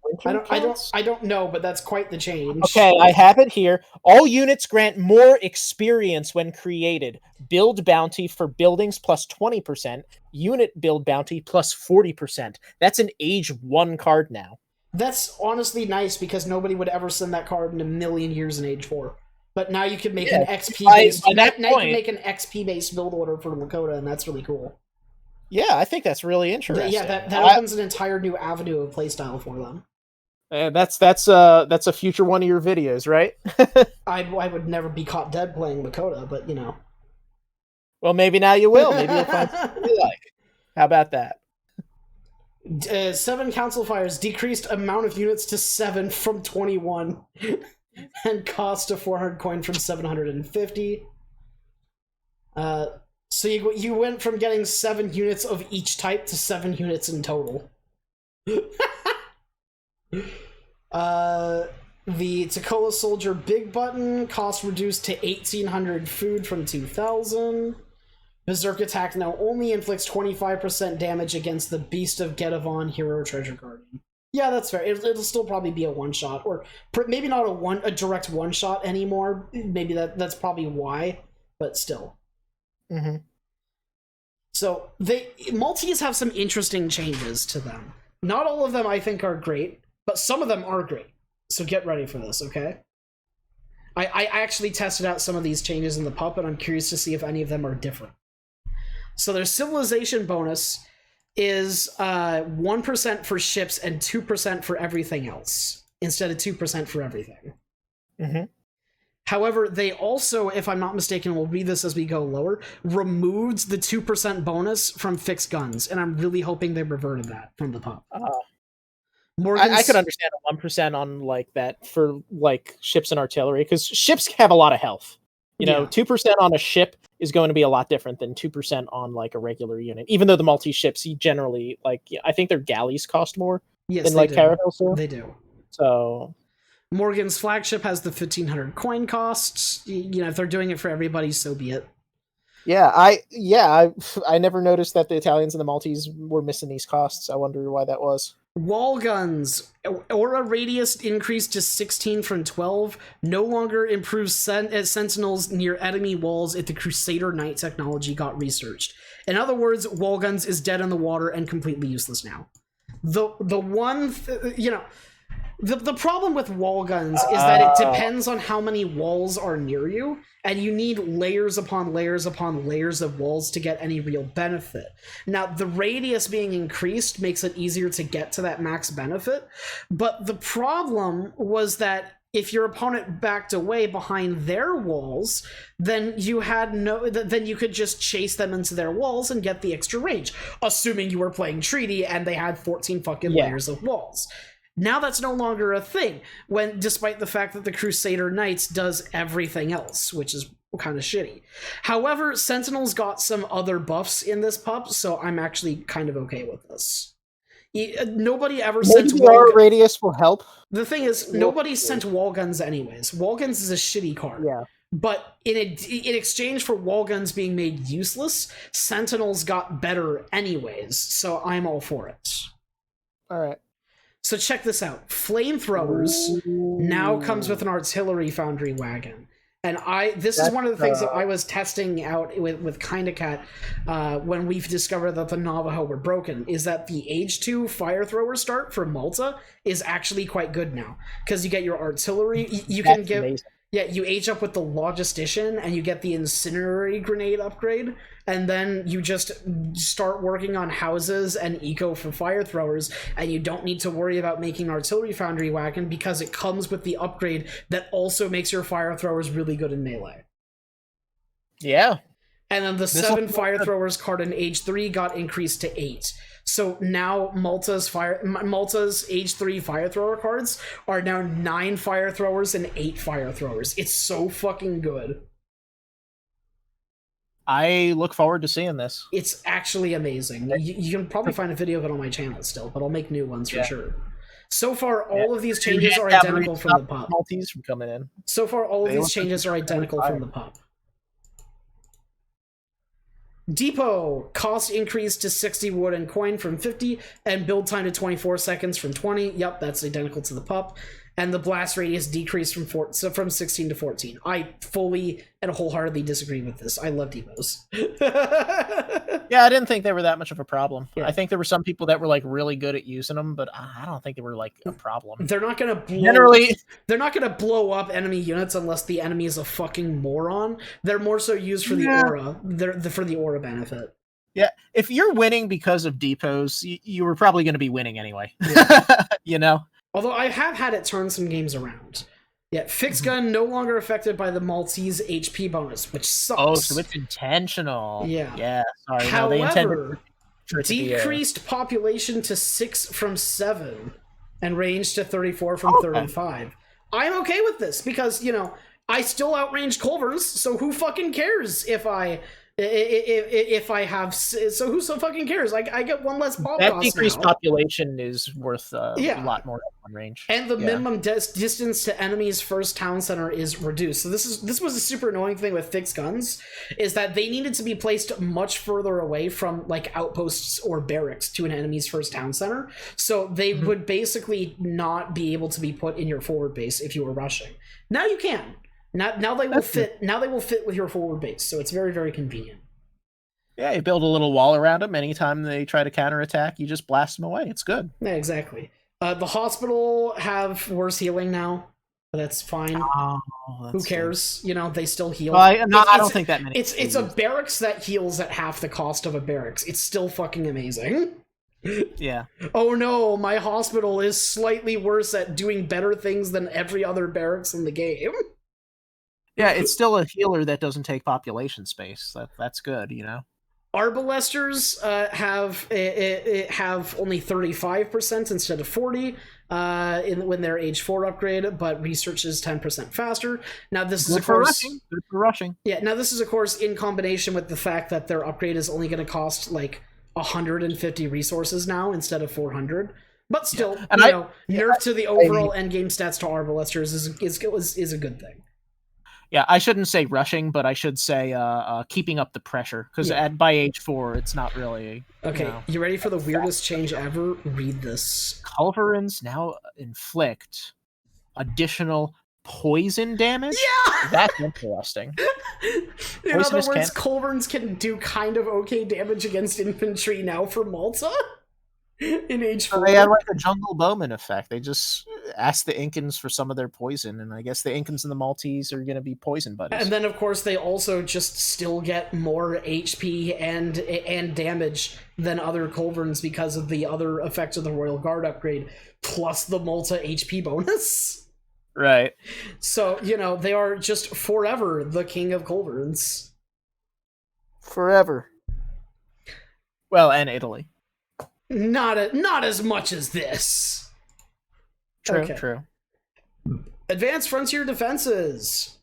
I don't know, but that's quite the change. Okay, I have it here. All units grant more experience when created. Build bounty for buildings plus 20%. Unit build bounty plus 40%. That's an age 1 card now. That's honestly nice because nobody would ever send that card in a million years in age 4. But now you can make an XP based. Now you can make an XP based build order for Lakota, and that's really cool. Yeah, I think that's really interesting. Yeah, that opens an entire new avenue of playstyle for them. That's a future one of your videos, right? I would never be caught dead playing Lakota, but you know. Well, maybe now you will. Maybe you'll find something you like. How about that? 7 Council Fires decreased amount of units to 7 from 21, and cost of 400 coin from 750. So you went from getting 7 units of each type to 7 units in total. The Takola Soldier Big Button cost reduced to 1,800 food from 2,000. Berserk Attack now only inflicts 25% damage against the Beast of Gedavon Hero Treasure Guardian. Yeah, that's fair. It'll still probably be a one-shot, or maybe not a direct one-shot anymore. Maybe that's probably why, but still. Mm-hmm. So Maltese have some interesting changes to them. Not all of them I think are great, but some of them are great. So get ready for this, okay? I actually tested out some of these changes in the pup, and I'm curious to see if any of them are different. So their civilization bonus is 1% for ships and 2% for everything else, instead of 2% for everything. Mm-hmm. However, they also, if I'm not mistaken, we'll read this as we go lower, removed the 2% bonus from fixed guns, and I'm really hoping they reverted that from the pup. I could understand a 1% on like that for like ships and artillery, because ships have a lot of health. You know, 2% on a ship is going to be a lot different than 2% on like a regular unit. Even though the multi-ships generally, like, I think their galleys cost more than like Caravels. They do. So Morgan's flagship has the 1,500 coin costs. You know, if they're doing it for everybody, so be it. Yeah, I never noticed that the Italians and the Maltese were missing these costs. I wonder why that was. Wall guns. Aura radius increased to 16 from 12. No longer improves sentinels near enemy walls if the Crusader Knight technology got researched. In other words, wall guns is dead in the water and completely useless now. The problem with wall guns is that it depends on how many walls are near you, and you need layers upon layers upon layers of walls to get any real benefit. Now, the radius being increased makes it easier to get to that max benefit, but the problem was that if your opponent backed away behind their walls, then you could just chase them into their walls and get the extra range, assuming you were playing treaty and they had 14 fucking layers of walls. Now that's no longer a thing, despite the fact that the Crusader Knights does everything else, which is kind of shitty. However, Sentinels got some other buffs in this pup, so I'm actually kind of okay with this. Nobody ever sent wall radius will help. The thing is, nobody sent wall guns anyways. Wall guns is a shitty card. Yeah. But in exchange for wall guns being made useless, Sentinels got better anyways, so I'm all for it. All right. So check this out. Flamethrowers now comes with an artillery foundry wagon. And this is one of the things that I was testing out with Kinda Cat when we've discovered that the Navajo were broken, is that the Age 2 fire thrower start for Malta is actually quite good now. Because you get your artillery, you age up with the Logistician, and you get the Incinerary Grenade upgrade, and then you just start working on houses and eco for fire throwers, and you don't need to worry about making an artillery foundry wagon because it comes with the upgrade that also makes your fire throwers really good in melee. Yeah. And then the 7 fire throwers card in Age 3 got increased to 8. So now Malta's Age 3 fire thrower cards are now 9 fire throwers and 8 fire throwers. It's so fucking good. I look forward to seeing this. It's actually amazing. You can probably find a video of it on my channel still, but I'll make new ones for sure. So far, all of these changes are identical from the pup. Maltese from coming in. So far, all of these changes are identical from the pup. Depot, cost increased to 60 wood and coin from 50, and build time to 24 seconds from 20. Yep, that's identical to the pup. And the blast radius decreased from 16 to 14. I fully and wholeheartedly disagree with this. I love depots. Yeah, I didn't think they were that much of a problem. Yeah. I think there were some people that were like really good at using them, but I don't think they were like a problem. They're not gonna blow up enemy units unless the enemy is a fucking moron. They're more so used for the aura. They're for the aura benefit. Yeah, if you're winning because of depots, you were probably going to be winning anyway. You know. Although I have had it turn some games around. Yeah, fixed gun no longer affected by the Maltese HP bonus, which sucks. Oh, so it's intentional. Yeah. Yeah, sorry. However, decreased population to 6 from 7 and range to 34 from 35. I'm okay with this because, I still outranged Culverns, so who fucking cares if I have, so who so fucking cares? I get one less pop. That decreased population is worth a lot more on range, and the minimum distance to enemies' first town center is reduced. So this was a super annoying thing with fixed guns, is that they needed to be placed much further away from like outposts or barracks to an enemy's first town center. So they would basically not be able to be put in your forward base if you were rushing. Now you can. Now they will fit. Now they will fit with your forward base, so it's very, very convenient. Yeah, you build a little wall around them. Anytime they try to counterattack, you just blast them away. It's good. Yeah, exactly. The hospital have worse healing now, but that's fine. Oh, who cares? They still heal. Well, I don't think that many. It's a barracks that heals at half the cost of a barracks. It's still fucking amazing. Yeah. Oh no, my hospital is slightly worse at doing better things than every other barracks in the game. Yeah, it's still a healer that doesn't take population space. That's good, Arbalesters have only 35% instead of 40 when they're age 4 upgrade, but research is 10% faster. Now this is of course good for rushing. Yeah, now this is of course in combination with the fact that their upgrade is only going to cost like 150 resources now instead of 400. But still, nerf to the overall endgame stats to Arbalesters is a good thing. Yeah, I shouldn't say rushing, but I should say keeping up the pressure, because by age 4, it's not really... Okay, you ready for the weirdest change ever? Read this. Culverins now inflict additional poison damage? Yeah! That's interesting. In other words, Culverins can do kind of okay damage against infantry now for Malta? In age 4. They have like a jungle bowman effect. They just ask the Incans for some of their poison, and I guess the Incans and the Maltese are going to be poison buddies. And then, of course, they also just still get more HP and damage than other Culverins because of the other effects of the Royal Guard upgrade, plus the Malta HP bonus. Right. So, they are just forever the king of culverins. Forever. Well, and Italy. Not as much as this. True. Advanced frontier defenses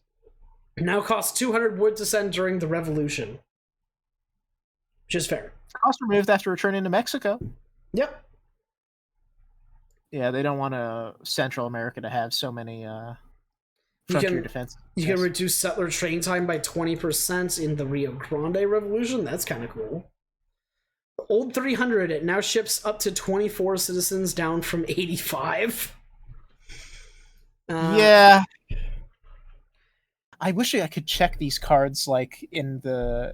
now cost 200 wood to send during the revolution. Which is fair. Cost removed after returning to Mexico. Yep. Yeah, they don't want Central America to have so many frontier defenses. You can reduce settler train time by 20% in the Rio Grande Revolution. That's kind of cool. Old 300, it now ships up to 24 citizens, down from 85. Yeah. I wish I could check these cards like in the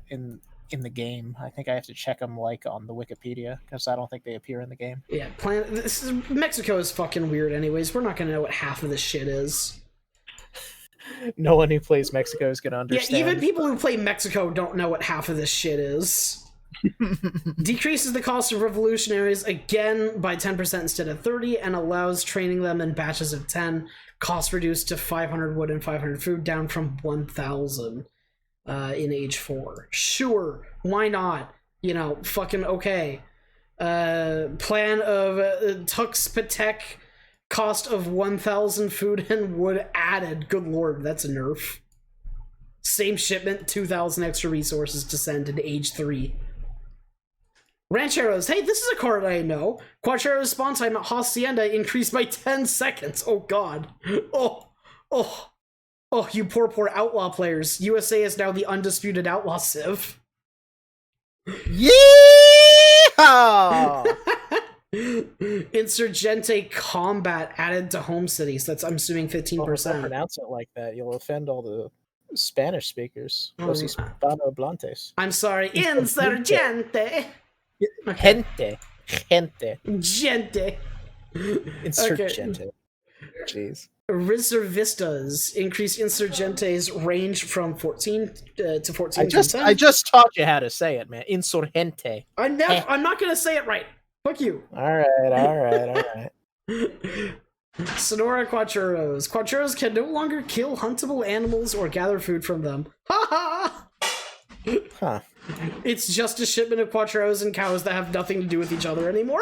game. I think I have to check them like on the Wikipedia because I don't think they appear in the game. Yeah, Mexico is fucking weird anyways. We're not going to know what half of this shit is. No one who plays Mexico is going to understand. Yeah, even people who play Mexico don't know what half of this shit is. Decreases the cost of revolutionaries again by 10% instead of 30, and allows training them in batches of 10. Cost reduced to 500 wood and 500 food, down from 1,000 in age 4. Sure, why not? Fucking okay. Plan of Tuxtepec, cost of 1,000 food and wood added. Good lord, that's a nerf. Same shipment, 2,000 extra resources to send in age 3. Rancheros, hey, this is a card I know. Quatrero's spawn time at Hacienda increased by 10 seconds. Oh god. Oh, you poor outlaw players. USA is now the undisputed outlaw civ. Yeah! Insurgente combat added to home cities. That's, I'm assuming, 15%. Don't pronounce it like that. You'll offend all the Spanish speakers. Los Hispanohablantes. I'm sorry. Insurgente. Okay. Gente. Insurgente. Okay. Jeez. Reservistas increase Insurgente's range from 14 to 14. I just taught you how to say it, man. Insurgente. I'm not gonna say it right. Fuck you. All right. Sonora Quatreros. Quatreros can no longer kill huntable animals or gather food from them. Ha ha! Huh. It's just a shipment of Quatreros and cows that have nothing to do with each other anymore.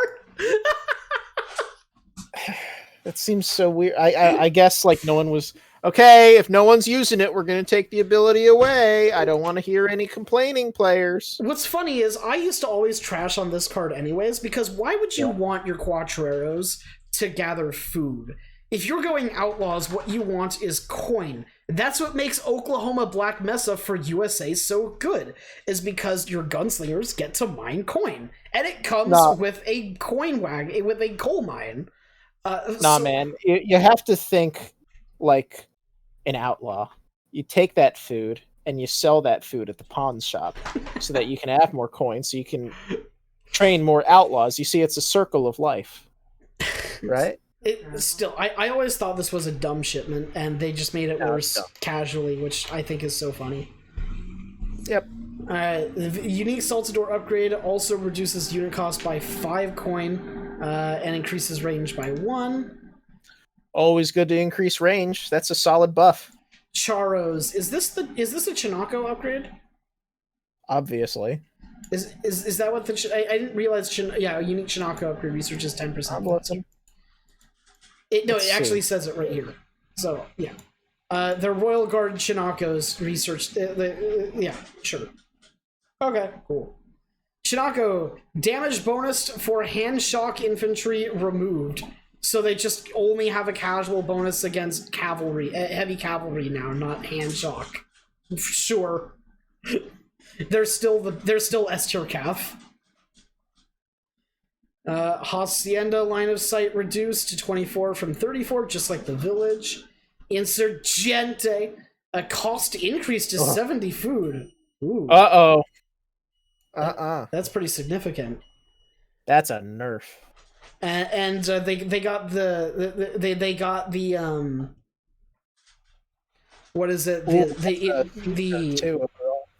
That seems so weird. I guess like no one was okay. If no one's using it, we're going to take the ability away. I don't want to hear any complaining players. What's funny is I used to always trash on this card anyways, because why would you want your Quatreros to gather food? If you're going outlaws, what you want is coin. That's what makes Oklahoma Black Mesa for USA so good, is because your gunslingers get to mine coin. And it comes with a coin with a coal mine. Man. You have to think like an outlaw. You take that food and you sell that food at the pawn shop so that you can have more coins, so you can train more outlaws. You see, it's a circle of life. Right? I always thought this was a dumb shipment, and they just made it worse casually, which I think is so funny. Yep. The unique Saltador upgrade also reduces unit cost by 5 coin, and increases range by 1. Always good to increase range. That's a solid buff. Charos, is this a Chinako upgrade? Obviously. Is that what the I didn't realize? A unique Chinako upgrade research is 10%. It actually says it right here. So yeah, the Royal Guard Chinako's research. Yeah, sure. Okay, cool. Chinako damage bonus for hand shock infantry removed, so they just only have a casual bonus against cavalry, heavy cavalry now, not hand shock. Sure, they're still S tier cav. Hacienda line of sight reduced to 24 from 34, just like the village. Insurgente, a cost increase to 70 food. Ooh. That's pretty significant. That's a nerf. And they got they got the what is it?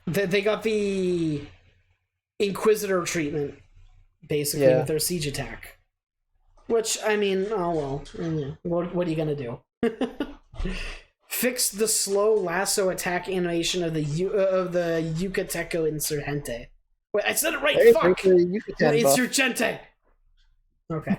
They got the Inquisitor treatment, basically, with their siege attack. Which, I mean, oh well. What are you gonna do? Fix the slow lasso attack animation of the Yucateco Insurgente. Wait, I said it right. Hey, Fuck. Yucatan buff. Insurgente. Okay.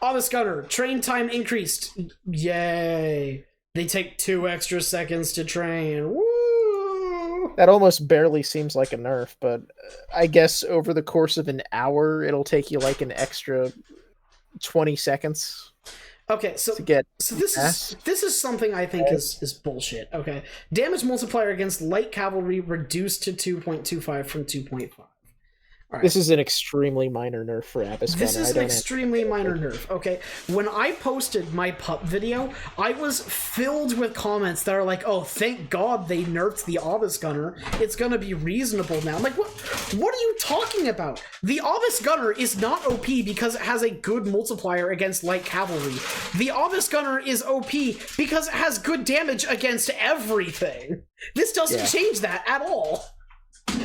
Obelisk Gunner, train time increased. Yay. They take 2 extra seconds to train. Woo! That almost barely seems like a nerf, but I guess over the course of an hour, it'll take you like an extra 20 seconds Okay, so to get. this is something I think is bullshit. Okay. Damage multiplier against light cavalry reduced to 2.25 from 2.5. All right. This is an extremely minor nerf for Abyss This Gunner. is an extremely minor nerf, okay? When I posted my pup video, I was filled with comments that are like, oh, thank God they nerfed the Obelisk Gunner. It's gonna be reasonable now. I'm like, what are you talking about? The Obelisk Gunner is not OP because it has a good multiplier against light cavalry. The Obelisk Gunner is OP because it has good damage against everything. This doesn't change that at all.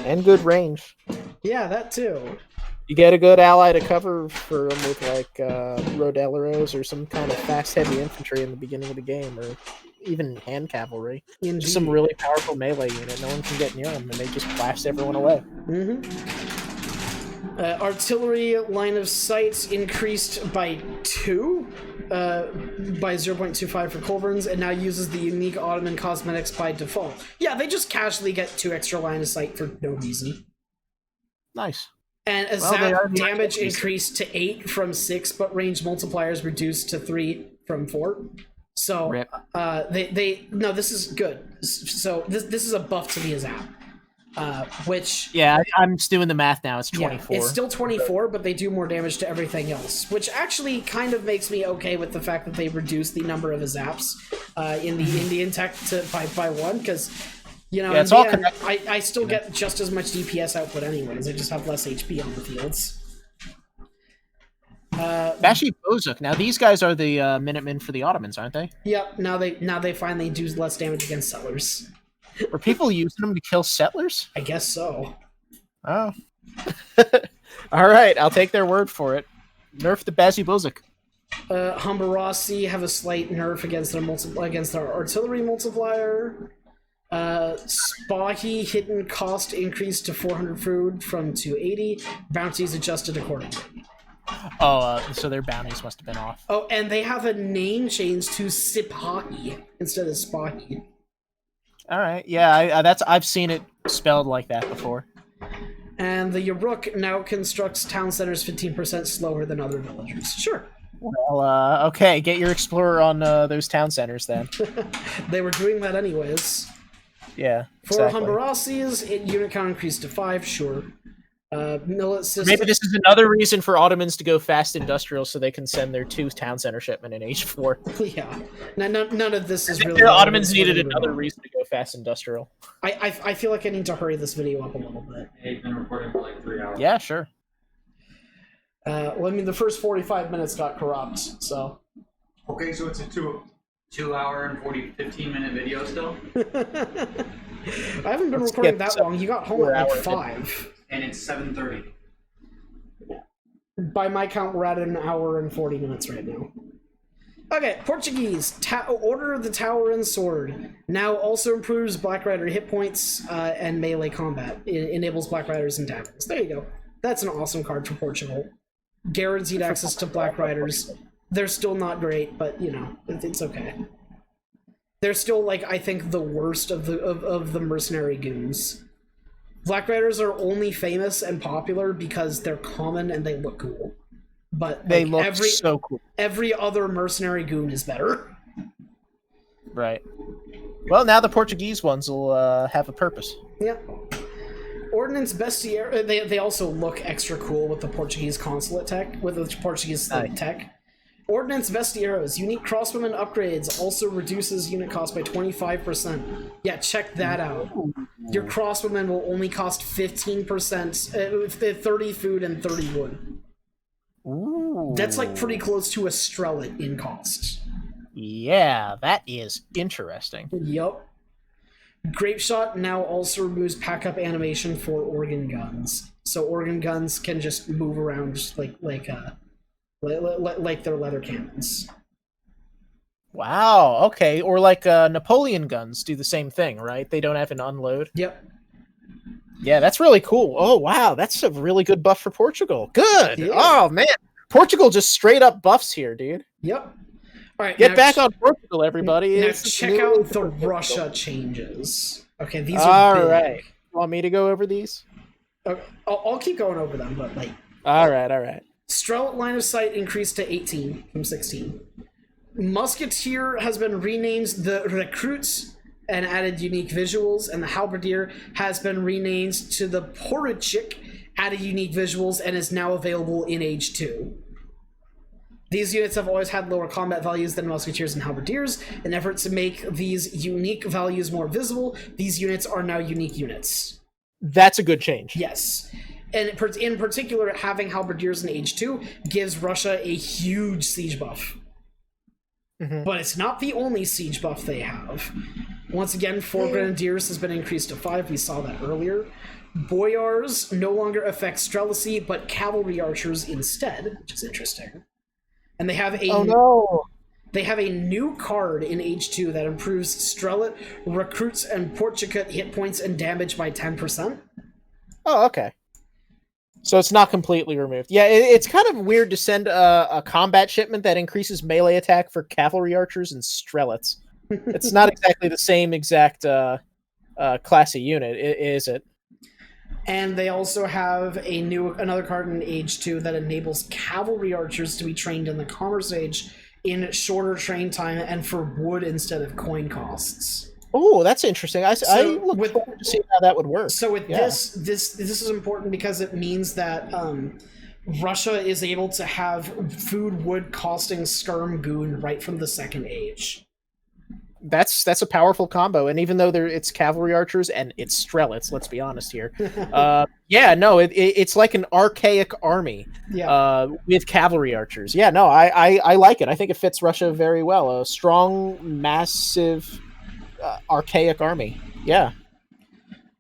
And good range. Yeah, that too. You get a good ally to cover for them with like Rodeleros or some kind of fast heavy infantry in the beginning of the game, or even hand cavalry. Indeed. Just some really powerful melee unit. No one can get near them, and they just blast everyone away. Artillery line of sight increased by 2, by 0.25 for Culverins, and now uses the unique Ottoman cosmetics by default. Yeah, they just casually get 2 extra line of sight for no reason. Nice. And a zap damage increased to 8 from 6, but range multipliers reduced to 3 from 4. So, Rip. no, this is good. So this is a buff to the zap. Which I'm just doing the math now. It's 24. It's still 24, but they do more damage to everything else, which actually kind of makes me okay with the fact that they reduced the number of zaps in the Indian tech by 1, because in the end, I still get just as much DPS output anyways. I just have less HP on the fields. Bashi Bozuk. Now these guys are the Minutemen for the Ottomans, aren't they? Yep. Now they finally do less damage against settlers. Were people using them to kill settlers? I guess so. Oh. All right, I'll take their word for it. Nerf the Bashi Bozuk. Humbarasi have a slight nerf against their artillery multiplier. Spahi hidden cost increased to 400 food from 280. Bounties adjusted accordingly. So their bounties must have been off. Oh, and they have a name change to Sipahi instead of Spahi. All right, yeah, I've seen it spelled like that before. And the Yaruk now constructs town centers 15% slower than other villagers. Sure. Well, okay, get your explorer on those town centers then. They were doing that anyways. Yeah. For Humbarasi's, unit count increased to 5. Sure. Millet system. Maybe this is another reason for Ottomans to go fast industrial, so they can send their 2 town center shipment in Age 4. Yeah. None of this is really. The Ottomans needed another reason to go fast industrial. I feel like I need to hurry this video up a little bit. They've been recording for like 3 hours. Yeah, sure. Well, I mean, the first 45 minutes got corrupt, so. Okay, so it's a 2 hour and 15-minute video still? I haven't been recording that long. You got home at like 5. And it's 7:30. By my count, we're at an hour and 40 minutes right now. Okay, Portuguese. Order of the Tower and Sword. Now also improves Black Rider hit points and melee combat. It enables Black Riders and taverns. There you go. That's an awesome card for Portugal. Guaranteed access to Black Riders. They're still not great, but, it's okay. They're still, I think, the worst of the mercenary goons. Black Riders are only famous and popular because they're common and they look cool. But they look so cool. Every other mercenary goon is better. Right. Well, now the Portuguese ones will have a purpose. Yeah. Ordnance Bestiario. They also look extra cool with the Portuguese consulate tech, with the Portuguese tech. Ordnance Bestiaros. Unique crossbowman upgrades also reduces unit cost by 25%. Yeah, check that out. Your crossbowman will only cost 15%, 30 food and 30 wood. Ooh. That's pretty close to a Strelet in cost. Yeah, that is interesting. Yup. Grapeshot now also removes pack-up animation for organ guns. So organ guns can just move around just like they're leather cannons. Wow. Okay. Or like Napoleon guns do the same thing, right? They don't have an unload. Yep. Yeah, that's really cool. Oh wow, that's a really good buff for Portugal. Good. Yeah. Oh man, Portugal just straight up buffs here, dude. Yep. All right. Get now back on Portugal, everybody. Now It's check new out the for Portugal. Russia changes. Okay, these are All big. right. You want me to go over these? Okay, I'll keep going over them, but like All right. Strel line of sight increased to 18 from 16. Musketeer has been renamed the Recruits and added unique visuals, and the Halberdier has been renamed to the Poruchik, added unique visuals, and is now available in Age 2. These units have always had lower combat values than Musketeers and Halberdiers. In effort to make these unique values more visible, these units are now unique units. That's a good change. Yes. And in particular, having Halberdiers in Age 2 gives Russia a huge siege buff. Mhm. But it's not the only siege buff they have. Once again, 4 Grenadiers has been increased to 5. We saw that earlier. Boyars no longer affect Strelicy, but Cavalry Archers instead, which is interesting. And they have a Oh no. they have a new card in Age 2 that improves Strelet, Recruits, and Portugal hit points and damage by 10%. Oh, okay. So it's not completely removed. Yeah, it's kind of weird to send a combat shipment that increases melee attack for cavalry archers and strelets. It's not exactly the same exact class of unit, is it? And they also have another card in Age 2 that enables cavalry archers to be trained in the Commerce Age in shorter train time and for wood instead of coin costs. Oh, that's interesting. I look with- forward to seeing how that would work. So with Yeah. this is important because it means that Russia is able to have food wood costing skirm goon right from the Second Age. That's a powerful combo, and even though it's cavalry archers and it's strelets, let's be honest here. It's like an archaic army with cavalry archers. Yeah, no, I like it. I think it fits Russia very well. A strong, massive, archaic army. Yeah.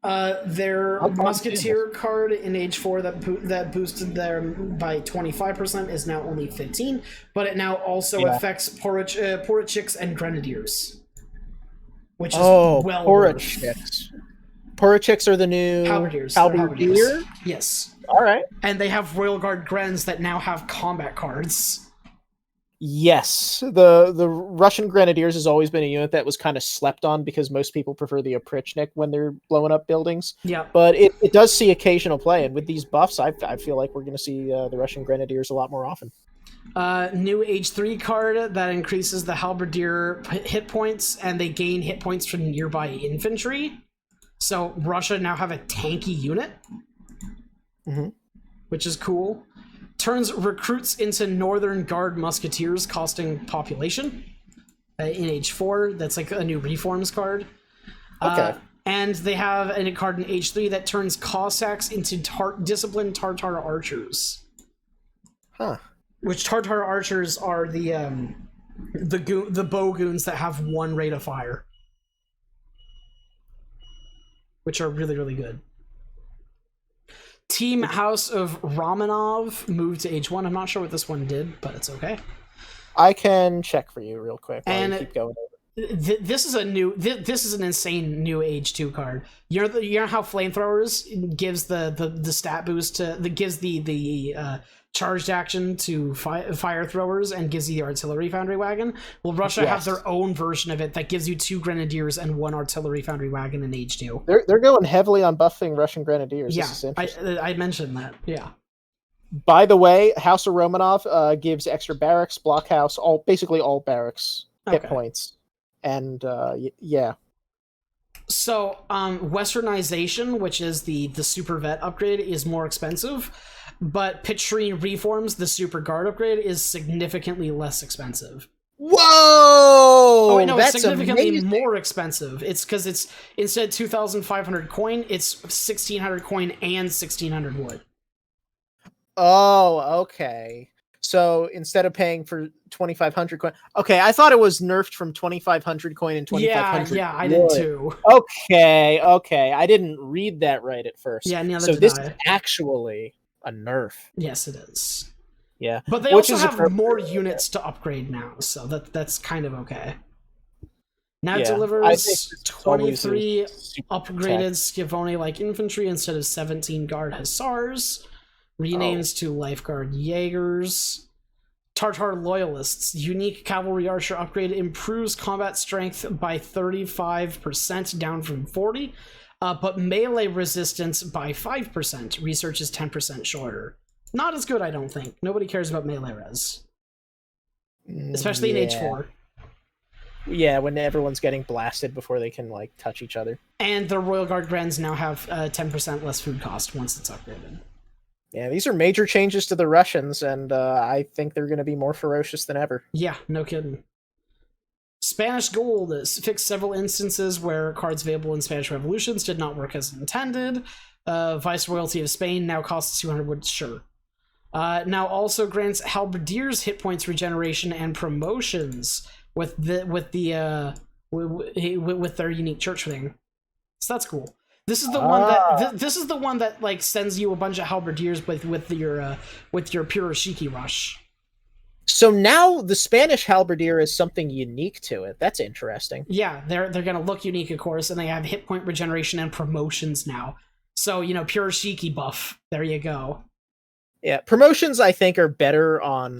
Their Musketeer card in Age 4 that boosted them by 25% is now only 15, but it now also affects Poruchiks and Grenadiers. Which is well Poruchiks. Poruchiks are the new Halberdiers. Halberdier? Yes. All right. And they have Royal Guard Grens that now have combat cards. Yes, the Russian Grenadiers has always been a unit that was kind of slept on because most people prefer the Oprichnik when they're blowing up buildings. Yeah. But it does see occasional play, and with these buffs, I feel like we're going to see the Russian Grenadiers a lot more often. New Age 3 card that increases the Halberdier hit points, and they gain hit points from nearby infantry. So Russia now have a tanky unit, which is cool. Turns recruits into Northern Guard Musketeers, costing population. In Age 4, that's like a new Reforms card. Okay. And they have a card in Age 3 that turns Cossacks into disciplined Tartar archers. Huh. Which Tartar archers are the bow goons that have 1 rate of fire, which are really, really good. Team House of Romanov moved to Age 1. I'm not sure what this one did, but it's okay. I can check for you real quick while And you keep going over. This is an insane new Age 2 card. You know how Flamethrowers gives the stat boost gives the charged action to fire throwers and gives you the artillery foundry wagon? Well, Russia has their own version of it that gives you 2 grenadiers and 1 artillery foundry wagon in Age 2. They're going heavily on buffing Russian Grenadiers. Yeah, This is interesting. I mentioned that. Yeah. By the way, House of Romanov gives extra barracks, blockhouse, basically all barracks hit points. And yeah. So, Westernization, which is the super vet upgrade, is more expensive, but Petrine Reforms, the super guard upgrade, is significantly less expensive. Whoa! Oh wait, no, it's that's significantly amazing. more expensive. It's because it's instead 2,500 coin, it's 1,600 coin and 1,600 wood. Oh, okay. So instead of paying for 2,500 coin, okay, I thought it was nerfed from 2,500 coin and 2,500. Yeah, I did too. Okay, I didn't read that right at first. Yeah, neither so did this I. is actually a nerf. Yes, it is. Yeah, But they which also is have appropriate. more units to upgrade now, so that's kind of okay. Now it Yeah, I think delivers this is always a 23 super upgraded tech. Scavone like infantry instead of 17 guard hussars. Renames to lifeguard Jaegers. Tartar loyalists. Unique cavalry archer upgrade improves combat strength by 35%, down from 40. But melee resistance by 5%. Research is 10% shorter. Not as good, I don't think. Nobody cares about melee res, especially in H4. Yeah, when everyone's getting blasted before they can like touch each other. And the Royal Guard Grens now have 10% less food cost once it's upgraded. Yeah, these are major changes to the Russians, and I think they're going to be more ferocious than ever. Yeah, no kidding. Spanish Gold has fixed several instances where cards available in Spanish Revolutions did not work as intended. Viceroyalty of Spain now costs 200 wood, sure. Now also grants halberdiers hit points regeneration and promotions with their unique church thing. So that's cool. This is the one that this is the one that like sends you a bunch of halberdiers with your Piroshiki rush. So now the Spanish halberdier is something unique to it. That's interesting. Yeah, they're gonna look unique, of course, and they have hit point regeneration and promotions now. So Piroshiki buff. There you go. Yeah, promotions I think are better on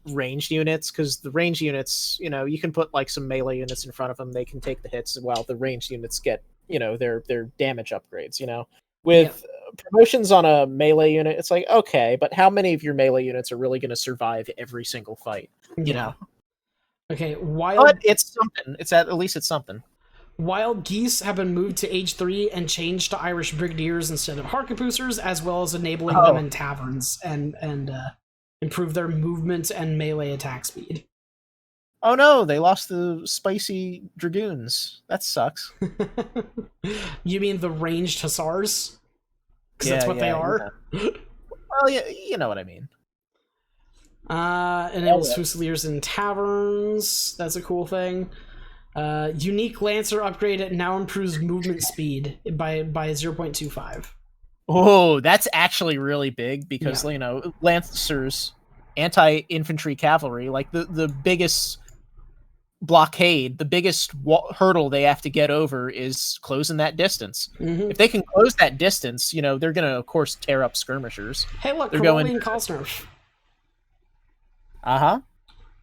ranged units, because the ranged units, you can put like some melee units in front of them, they can take the hits while the ranged units get their damage upgrades. With promotions on a melee unit, it's like, okay, but how many of your melee units are really going to survive every single fight? Okay, but it's something. At least it's something. Wild geese have been moved to age 3 and changed to Irish brigadiers instead of harquebusers, as well as enabling them in taverns and improve their movement and melee attack speed. Oh no, they lost the spicy dragoons. That sucks. You mean the ranged hussars? Because that's what they are. Yeah. Well, yeah, you know what I mean. Enables Fusiliers in taverns. That's a cool thing. Unique Lancer upgrade now improves movement speed by 0.25. Oh, that's actually really big because Lancers, anti-infantry cavalry, like the biggest blockade, the biggest hurdle they have to get over is closing that distance. Mm-hmm. If they can close that distance, they're going to, of course, tear up skirmishers. Hey, look, they're Caroline Cosnerf. Uh-huh.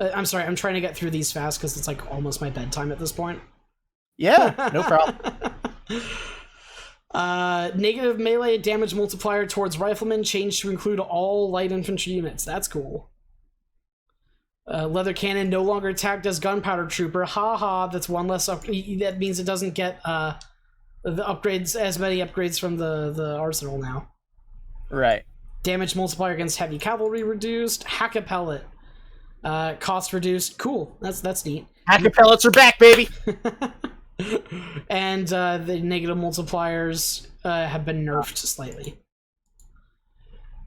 I'm sorry, I'm trying to get through these fast because it's like almost my bedtime at this point. Yeah, no problem. Negative melee damage multiplier towards riflemen changed to include all light infantry units. That's cool. Leather cannon no longer tagged as gunpowder trooper. Haha, that's one less that means it doesn't get the upgrades, as many upgrades from the arsenal now. Right. Damage multiplier against heavy cavalry reduced. Hack a pellet. Cost reduced. Cool. That's neat. Hacker pellets are back, baby. And the negative multipliers have been nerfed slightly.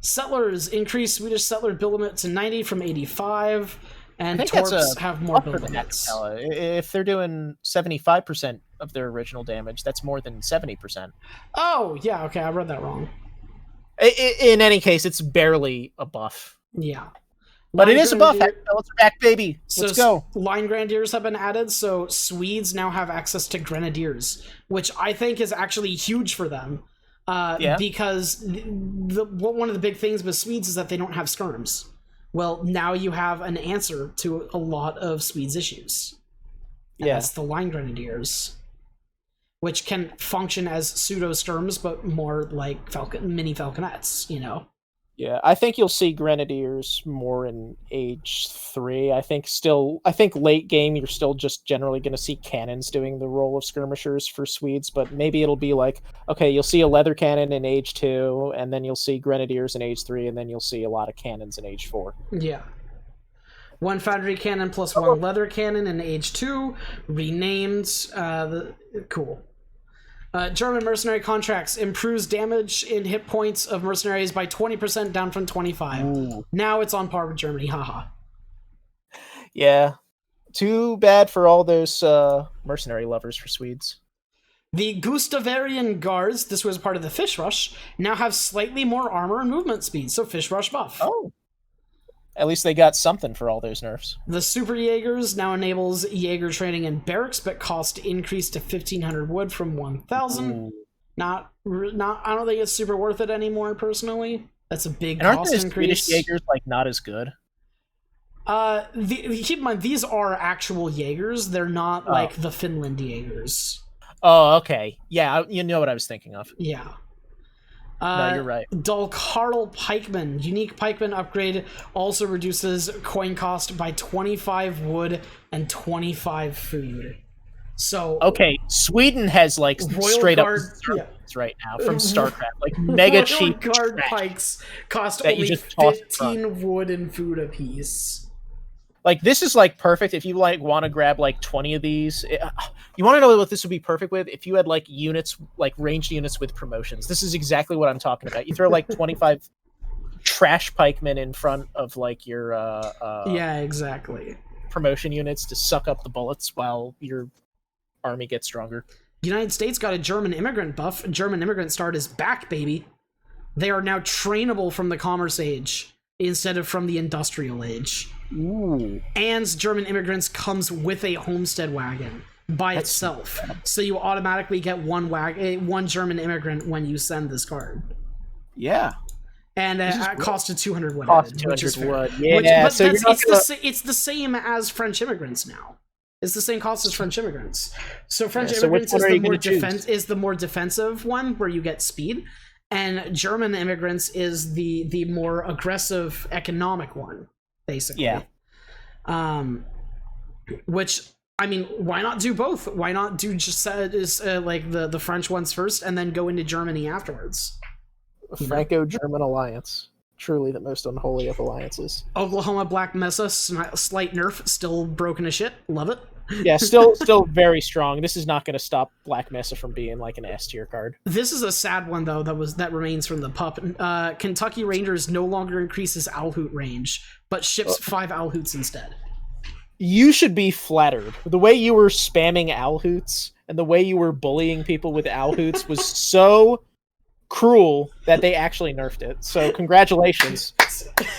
Settlers increase Swedish settler build limit to 90 from 85, and Torps have more build limits. If they're doing 75% of their original damage, that's more than 70%. Oh, yeah, okay, I read that wrong. In any case, it's barely a buff. Yeah. But it is a buff. Pellets are back, baby. Let's go. Line Grenadiers have been added, so Swedes now have access to Grenadiers, which I think is actually huge for them. Because one of the big things with Swedes is that they don't have skirms. Well, now you have an answer to a lot of Swedes' issues. And that's the Line Grenadiers, which can function as pseudo-skirms, but more like mini falconets, Yeah, I think you'll see Grenadiers more in Age 3. I think late game you're still just generally going to see cannons doing the role of skirmishers for Swedes, but maybe it'll be like, okay, you'll see a leather cannon in Age 2, and then you'll see Grenadiers in Age 3, and then you'll see a lot of cannons in Age 4. Yeah. One foundry cannon plus one leather cannon in Age 2, renamed. Cool. German mercenary contracts improves damage in hit points of mercenaries by 20%, down from 25. Ooh. Now it's on par with Germany, haha. Yeah. Too bad for all those mercenary lovers for Swedes. The Gustavarian Guards, this was part of the Fish Rush, now have slightly more armor and movement speed, so Fish Rush buff. Oh, At least they got something for all those nerfs. The Super Jaegers now enables Jaeger training in barracks, but cost increased to 1,500 wood from 1,000. Ooh. Not. I don't think it's super worth it anymore, personally. That's a big And aren't cost the increase. Swedish Jaegers like not as good? Keep in mind, these are actual Jaegers. They're not like the Finland Jaegers. Oh, okay. Yeah, you know what I was thinking of. Yeah. No, you're right. Dulcarl Pikeman. Unique Pikeman upgrade also reduces coin cost by 25 wood and 25 food. So okay, Sweden has like Royal straight Guard, up right now from StarCraft, like mega Royal cheap Guard trash pikes cost that you only just toss in 15 wood and food apiece. Like this is like perfect if you like want to grab like 20 of these. You want to know what this would be perfect with? If you had like units, like ranged units with promotions. This is exactly what I'm talking about. You throw like 25 trash pikemen in front of like your yeah, exactly. promotion units to suck up the bullets while your army gets stronger. United States got a German immigrant buff. German immigrant start is back, baby. They are now trainable from the Commerce Age instead of from the Industrial Age. Ooh. And German immigrants comes with a homestead wagon by itself. So you automatically get one German immigrant when you send this card. Yeah. And it costed 200 wood. Cost Added, which is 200 fair. wood. Yeah, But so you're not it's the same as French immigrants now. It's the same cost as French immigrants. So French so immigrants which one are you gonna choose? is the more defensive one where you get speed, and German immigrants is the more aggressive economic one, basically. Yeah. Which, I mean, why not do both? Why not do just like the French ones first and then go into Germany afterwards? Franco-German alliance. Truly the most unholy of alliances. Oklahoma Black Mesa, slight nerf, still broken as shit. Love it. Yeah, still very strong. This is not going to stop Black Mesa from being like an S tier card. This is a sad one though that remains from the pup. Kentucky Rangers no longer increases Alhoot range, but ships 5 Alhoots instead. You should be flattered. The way you were spamming Alhoots and the way you were bullying people with Alhoots was so cruel that they actually nerfed it. So congratulations.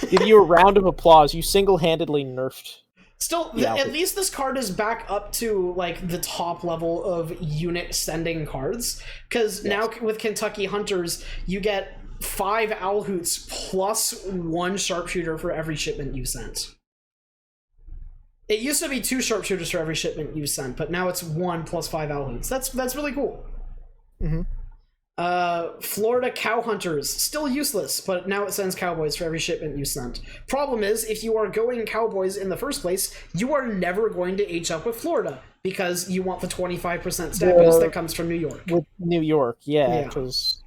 Give you a round of applause. You single-handedly nerfed. Still, at least this card is back up to like the top level of unit sending cards. Because now with Kentucky Hunters, you get 5 Alhoots plus 1 sharpshooter for every shipment you sent. It used to be 2 sharpshooters for every shipment you sent, but now it's 1 plus 5 Alhoots. That's really cool. Mm-hmm. Florida Cow Hunters, still useless, but now it sends cowboys for every shipment you sent. Problem is, if you are going cowboys in the first place, you are never going to H up with Florida, because you want the 25% stat boost that comes from New York. With New York, yeah, because...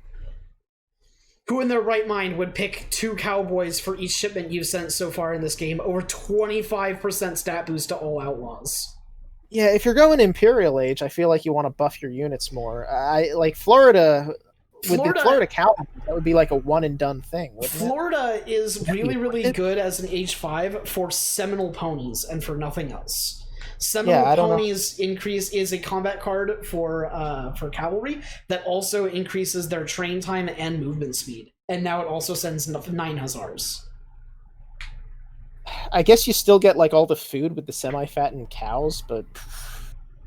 Who in their right mind would pick 2 cowboys for each shipment you've sent so far in this game, over 25% stat boost to all outlaws? Yeah, if you're going Imperial Age, I feel like you want to buff your units more. Florida, with the Florida Cow, that would be like a one and done thing. Florida is really good as an H5 for Seminole Ponies and for nothing else. Seminole Ponies increase is a combat card for cavalry that also increases their train time and movement speed, and now it also sends 9 Hussars. I guess you still get like all the food with the semi-fattened cows, but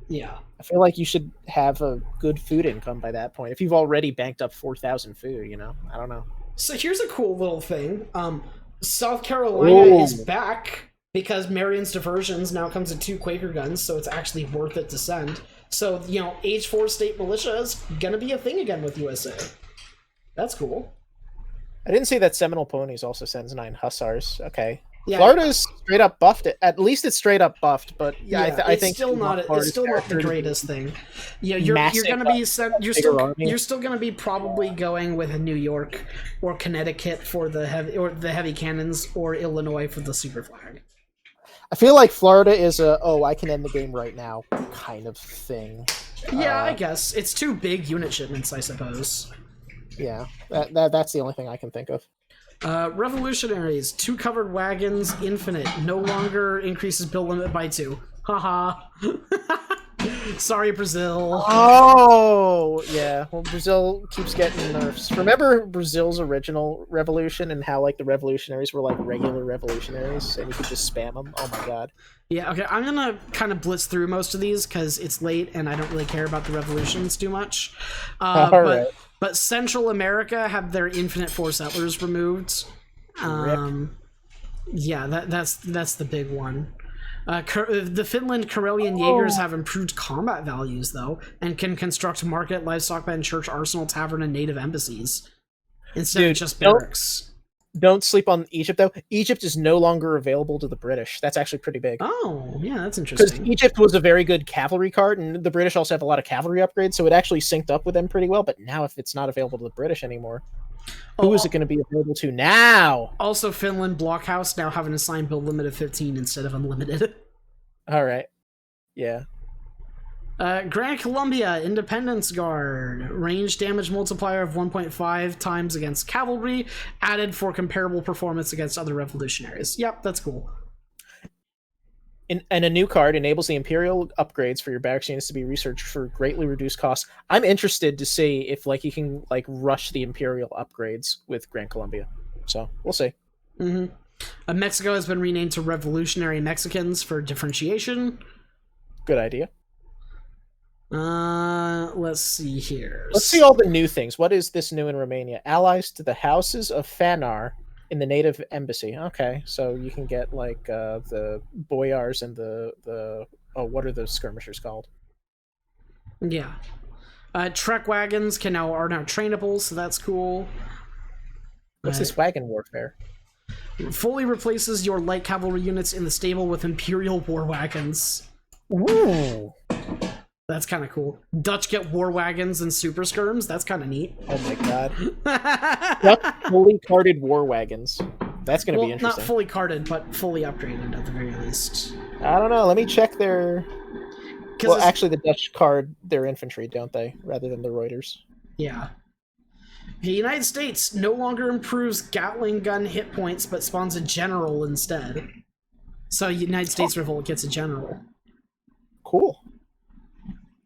yeah, I feel like you should have a good food income by that point. If you've already banked up 4,000 food, I don't know. So here's a cool little thing. South Carolina is back because Marion's Diversions now comes with 2 Quaker guns, so it's actually worth it to send. So, H4 state militia is gonna be a thing again with USA. That's cool. I didn't say that Seminole Ponies also sends 9 Hussars. Okay. Yeah, Florida's straight up buffed it. At least it's straight up buffed, but I think it's still not the greatest thing. Yeah, you're gonna be you're still gonna be probably going with New York or Connecticut for the heavy cannons, or Illinois for the super flag. I feel like Florida is I can end the game right now kind of thing. Yeah, I guess it's 2 big unit shipments, I suppose. Yeah, that's the only thing I can think of. Revolutionaries, 2 covered wagons, infinite, no longer increases build limit by 2. Haha. Sorry, Brazil. Oh, yeah. Well, Brazil keeps getting nerfs. Remember Brazil's original revolution and how, like, the revolutionaries were, like, regular revolutionaries and you could just spam them? Oh, my God. Yeah, okay, I'm gonna kind of blitz through most of these because it's late and I don't really care about the revolutions too much. Alright. But Central America had their infinite four settlers removed. Yeah, that's the big one. The Finland Karelian Jaegers have improved combat values, though, and can construct market, livestock pen, church, arsenal, tavern, and native embassies instead of just barracks. Don't sleep on Egypt, though. Egypt is no longer available to the British. That's actually pretty big. Oh, yeah, that's Because interesting. Egypt was a very good cavalry card, and the British also have a lot of cavalry upgrades, so it actually synced up with them pretty well. But now, if it's not available to the British anymore, who is it going to be available to now? Also, Finland Blockhouse now have an assigned build limit of 15 instead of unlimited. All right. Yeah. Grand Columbia Independence Guard. Range damage multiplier of 1.5 times against cavalry, added for comparable performance against other revolutionaries. Yep, that's cool. And a new card enables the Imperial upgrades for your barracks units to be researched for greatly reduced costs. I'm interested to see if like you can like rush the Imperial upgrades with Grand Columbia. So we'll see. Mexico has been renamed to Revolutionary Mexicans for differentiation. Good idea. Let's see here. Let's see all the new things. What is this new in Romania? Allies to the houses of Fanar in the native embassy. Okay, so you can get like the boyars and the what are those skirmishers called? Yeah. Trek wagons are now trainable, so that's cool. What's this wagon warfare? Fully replaces your light cavalry units in the stable with Imperial war wagons. Ooh. That's kind of cool. Dutch get war wagons and super skirms. That's kind of neat. Oh my god. Dutch fully carded war wagons. That's going to be interesting. Not fully carded, but fully upgraded at the very least. I don't know. Let me check their... Well, actually, the Dutch card their infantry, don't they? Rather than the Reuters. Yeah. The United States no longer improves Gatling gun hit points, but spawns a general instead. So United States Revolt gets a general. Cool.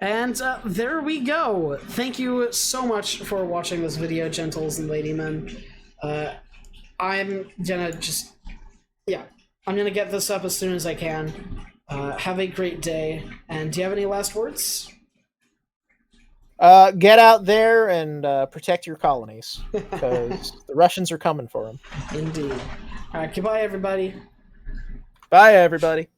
And there we go. Thank you so much for watching this video, gentles and ladymen. I'm gonna just... Yeah. I'm gonna get this up as soon as I can. Have a great day. And do you have any last words? Get out there and protect your colonies. Because the Russians are coming for them. Indeed. Alright, goodbye, everybody. Bye, everybody.